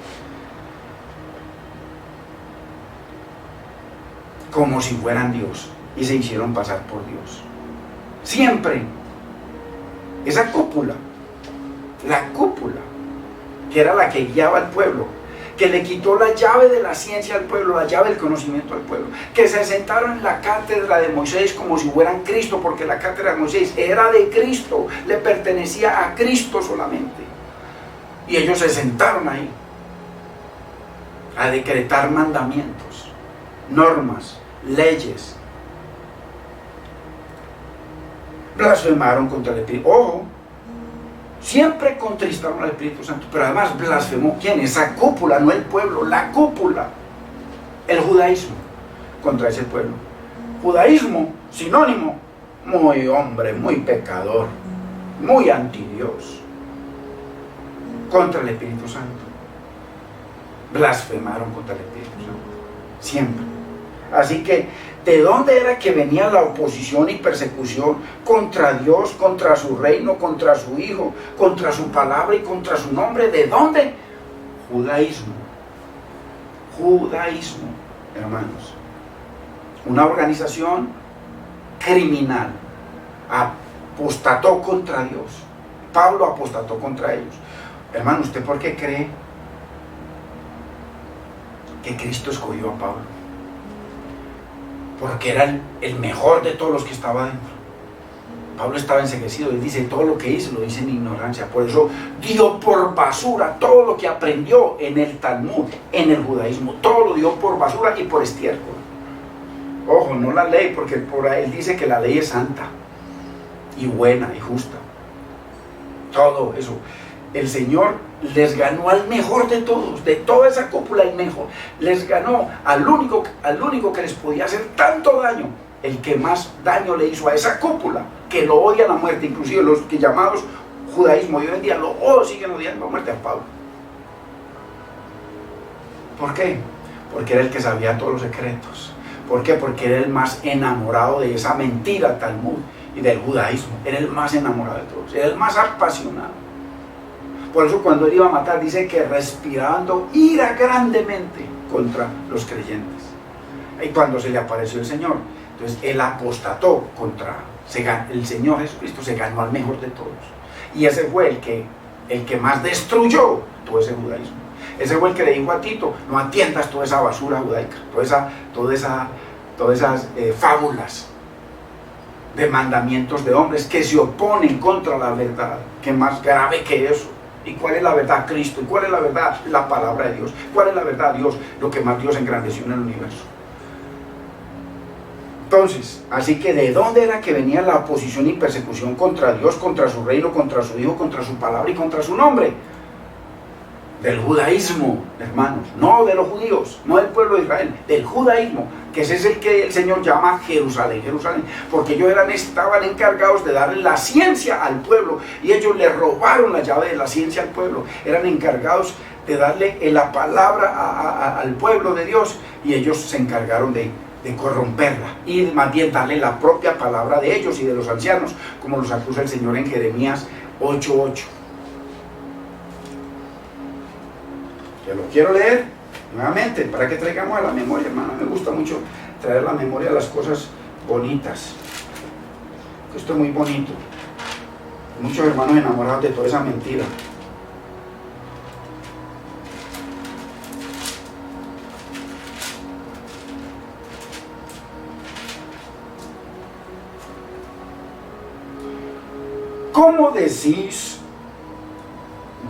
Como si fueran Dios, y se hicieron pasar por Dios. Siempre, esa cúpula, la cúpula, que era la que guiaba al pueblo, que le quitó la llave de la ciencia al pueblo, la llave del conocimiento al pueblo, que se sentaron en la cátedra de Moisés como si fueran Cristo, porque la cátedra de Moisés era de Cristo, le pertenecía a Cristo solamente, y ellos se sentaron ahí a decretar mandamientos, normas, leyes. Blasfemaron contra el Espíritu. Ojo, siempre contristaron al Espíritu Santo, pero además blasfemó. ¿Quién? Esa cúpula, no el pueblo, la cúpula. El judaísmo contra ese pueblo. Judaísmo, sinónimo, muy hombre, muy pecador, muy antidios. Contra el Espíritu Santo. Blasfemaron contra el Espíritu Santo. Siempre. Así que, ¿de dónde era que venía la oposición y persecución contra Dios, contra su reino, contra su Hijo, contra su palabra y contra su nombre? ¿De dónde? Judaísmo. Judaísmo, hermanos. Una organización criminal apostató contra Dios. Pablo apostató contra ellos. Hermano, ¿usted por qué cree que Cristo escogió a Pablo? Porque era el mejor de todos los que estaba dentro. Pablo estaba enceguecido. Él dice, todo lo que hice lo hice en ignorancia. Por eso dio por basura todo lo que aprendió en el Talmud, en el judaísmo. Todo lo dio por basura y por estiércol. Ojo, no la ley, porque por ahí él dice que la ley es santa y buena y justa. Todo eso. El Señor les ganó al mejor de todos, de toda esa cúpula, el mejor. Les ganó al único que les podía hacer tanto daño, el que más daño le hizo a esa cúpula, que lo odian a muerte, inclusive los que llamados judaísmo hoy en día siguen odiando a muerte a Pablo. ¿Por qué? Porque era el que sabía todos los secretos. ¿Por qué? Porque era el más enamorado de esa mentira Talmud y del judaísmo. Era el más enamorado de todos, era el más apasionado. Por eso cuando él iba a matar dice que respirando ira grandemente contra los creyentes. Y cuando se le apareció el Señor, entonces él apostató el Señor Jesucristo se ganó al mejor de todos. Y ese fue el que más destruyó todo ese judaísmo. Ese fue el que le dijo a Tito: no atiendas toda esa basura judaica, todas esas fábulas de mandamientos de hombres que se oponen contra la verdad. ¿Qué más grave que eso? ¿Y cuál es la verdad? Cristo. ¿Y cuál es la verdad? La palabra de Dios. ¿Cuál es la verdad? Dios, lo que más Dios engrandeció en el universo. Entonces, así que ¿de dónde era que venía la oposición y persecución contra Dios, contra su reino, contra su Hijo, contra su palabra y contra su nombre? Del judaísmo, hermanos, no de los judíos, no del pueblo de Israel, del judaísmo, que ese es el que el Señor llama Jerusalén, porque ellos estaban encargados de darle la ciencia al pueblo, y ellos le robaron la llave de la ciencia al pueblo. Eran encargados de darle la palabra al pueblo de Dios, y ellos se encargaron de corromperla, y más bien darle la propia palabra de ellos y de los ancianos, como los acusa el Señor en Jeremías 8:8. Yo lo quiero leer nuevamente para que traigamos a la memoria, hermano. Me gusta mucho traer a la memoria las cosas bonitas. Esto es muy bonito. Muchos hermanos enamorados de toda esa mentira. ¿Cómo decís?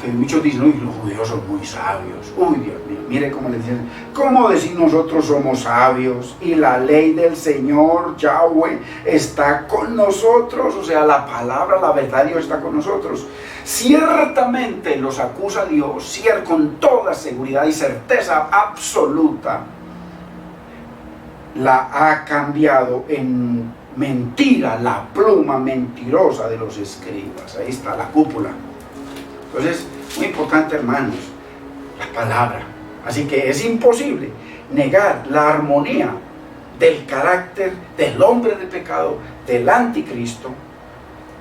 Que muchos dicen: uy, los judíos son muy sabios. Uy, Dios mío, mire cómo les dicen: ¿cómo decir nosotros somos sabios? Y la ley del Señor Yahweh está con nosotros. O sea, la palabra, la verdad de Dios está con nosotros. Ciertamente los acusa Dios, con toda seguridad y certeza absoluta. La ha cambiado en mentira la pluma mentirosa de los escribas. Ahí está la cúpula. Entonces, muy importante, hermanos, la palabra. Así que es imposible negar la armonía del carácter del hombre de pecado, del anticristo,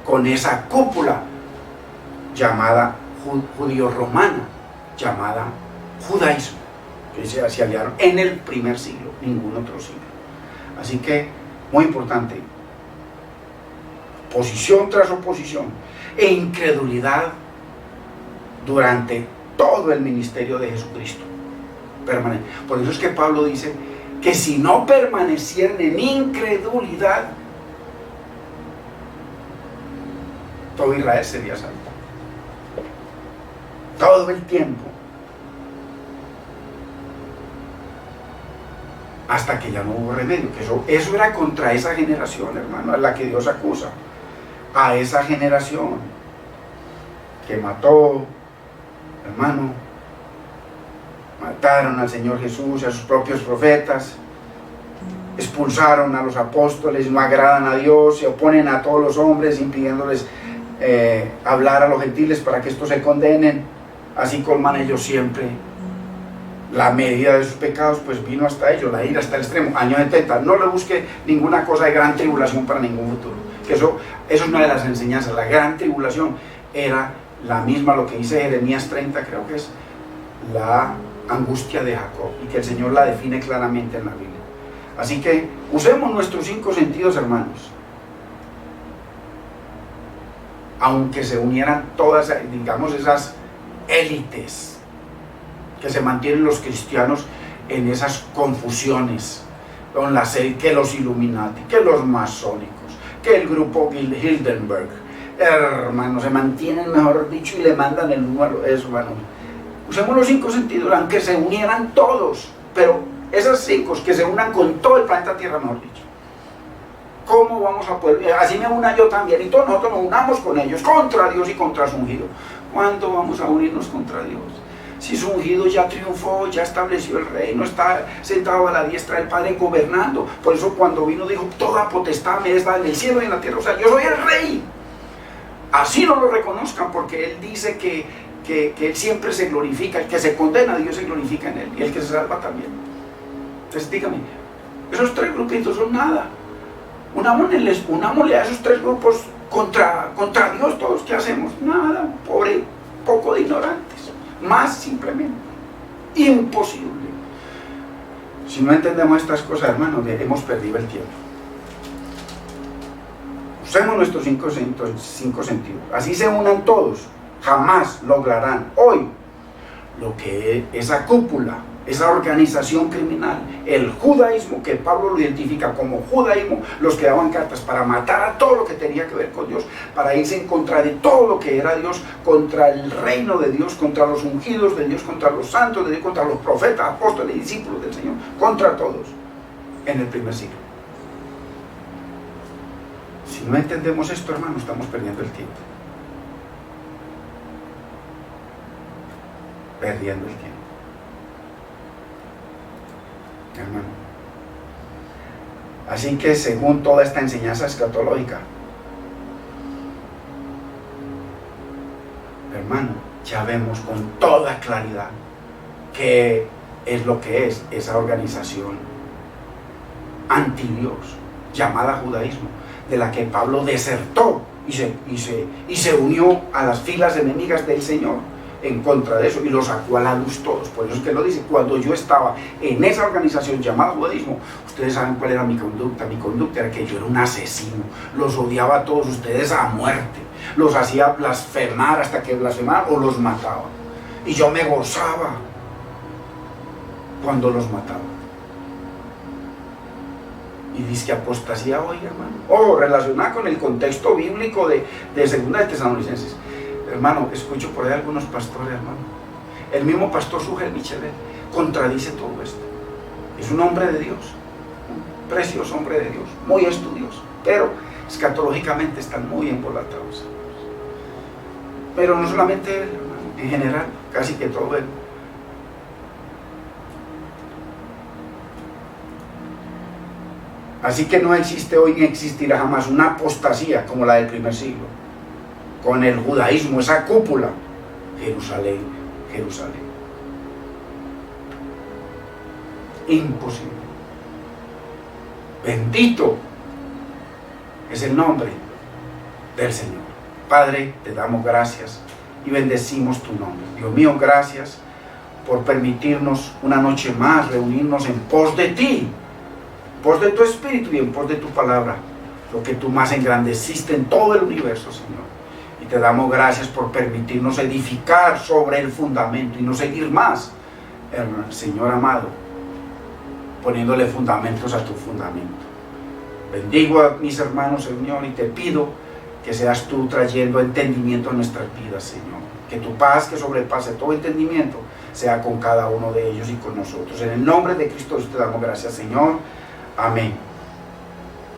con esa cúpula llamada judío-romana, llamada judaísmo, que se aliaron en el primer siglo, ningún otro siglo. Así que, muy importante, oposición tras oposición e incredulidad durante todo el ministerio de Jesucristo. Por eso es que Pablo dice que si no permanecieran en incredulidad, todo Israel sería salvo. Todo el tiempo. Hasta que ya no hubo remedio. Que eso era contra esa generación, hermano, a la que Dios acusa. A esa generación que mató, hermano, mataron al Señor Jesús y a sus propios profetas, expulsaron a los apóstoles, no agradan a Dios, se oponen a todos los hombres, impidiéndoles hablar a los gentiles para que estos se condenen. Así colman ellos siempre la medida de sus pecados, pues vino hasta ellos, la ira hasta el extremo. Año 70, no le busque ninguna cosa de gran tribulación para ningún futuro, que eso es una de las enseñanzas. La gran tribulación era la misma, lo que dice Jeremías 30, creo que es la angustia de Jacob, y que el Señor la define claramente en la Biblia. Así que usemos nuestros 5 sentidos, hermanos. Aunque se unieran todas, digamos, esas élites que se mantienen los cristianos en esas confusiones, con que los Illuminati, que los masónicos, que el grupo Hildenberg, hermanos, se mantienen, mejor dicho, y le mandan el número, eso, bueno. Usemos los 5 sentidos, aunque se unieran todos, pero esas 5 que se unan con todo el planeta Tierra, mejor dicho. ¿Cómo vamos a poder? Así me una yo también, y todos nosotros nos unamos con ellos, contra Dios y contra su ungido. ¿Cuándo vamos a unirnos contra Dios? Si su ungido ya triunfó, ya estableció el reino, está sentado a la diestra del Padre gobernando. Por eso cuando vino dijo: toda potestad me es dada en el cielo y en la tierra. O sea, yo soy el rey. Así no lo reconozcan, porque Él dice que Él siempre se glorifica. El que se condena, Dios se glorifica en Él, y el que se salva también. Entonces dígame, esos 3 grupitos son nada. Unámosle a esos 3 grupos contra Dios todos. ¿Qué hacemos? Nada, poco de ignorantes. Más simplemente imposible. Si no entendemos estas cosas, hermanos, hemos perdido el tiempo. Usemos nuestros cinco sentidos. Así se unan todos. Jamás lograrán hoy lo que esa cúpula, esa organización criminal, el judaísmo, que Pablo lo identifica como judaísmo, los que daban cartas para matar a todo lo que tenía que ver con Dios, para irse en contra de todo lo que era Dios, contra el reino de Dios, contra los ungidos de Dios, contra los santos de Dios, contra los profetas, apóstoles y discípulos del Señor, contra todos, en el primer siglo. Si no entendemos esto, hermano, estamos perdiendo el tiempo. Perdiendo el tiempo. Hermano. Así que según toda esta enseñanza escatológica, hermano, ya vemos con toda claridad qué es lo que es esa organización anti-Dios llamada judaísmo, de la que Pablo desertó y se unió a las filas enemigas del Señor en contra de eso, y lo sacó a la luz todos. Por eso es que lo dice: cuando yo estaba en esa organización llamada judaísmo, ustedes saben cuál era mi conducta era que yo era un asesino, los odiaba a todos ustedes a muerte, los hacía blasfemar hasta que blasfemaran o los mataba, y yo me gozaba cuando los mataba. Y dice que apostasía hoy, hermano, relacionada con el contexto bíblico de 2 de Tesalonicenses. Hermano, escucho por ahí algunos pastores, hermano. El mismo pastor Sugel Michelet contradice todo esto. Es un hombre de Dios, un precioso hombre de Dios, muy estudioso, pero escatológicamente están muy embolatados. Pero no solamente él, hermano, en general, casi que todo él. Así que no existe hoy ni existirá jamás una apostasía como la del primer siglo, con el judaísmo, esa cúpula. Jerusalén, Jerusalén. Imposible. Bendito es el nombre del Señor. Padre, te damos gracias y bendecimos tu nombre. Dios mío, gracias por permitirnos una noche más reunirnos en pos de ti, en pos de tu Espíritu y en pos de tu palabra, lo que tú más engrandeciste en todo el universo, Señor. Y te damos gracias por permitirnos edificar sobre el fundamento y no seguir más, Señor amado, poniéndole fundamentos a tu fundamento. Bendigo a mis hermanos, Señor, y te pido que seas tú trayendo entendimiento a nuestras vidas, Señor. Que tu paz, que sobrepase todo entendimiento, sea con cada uno de ellos y con nosotros. En el nombre de Cristo te damos gracias, Señor. Amén.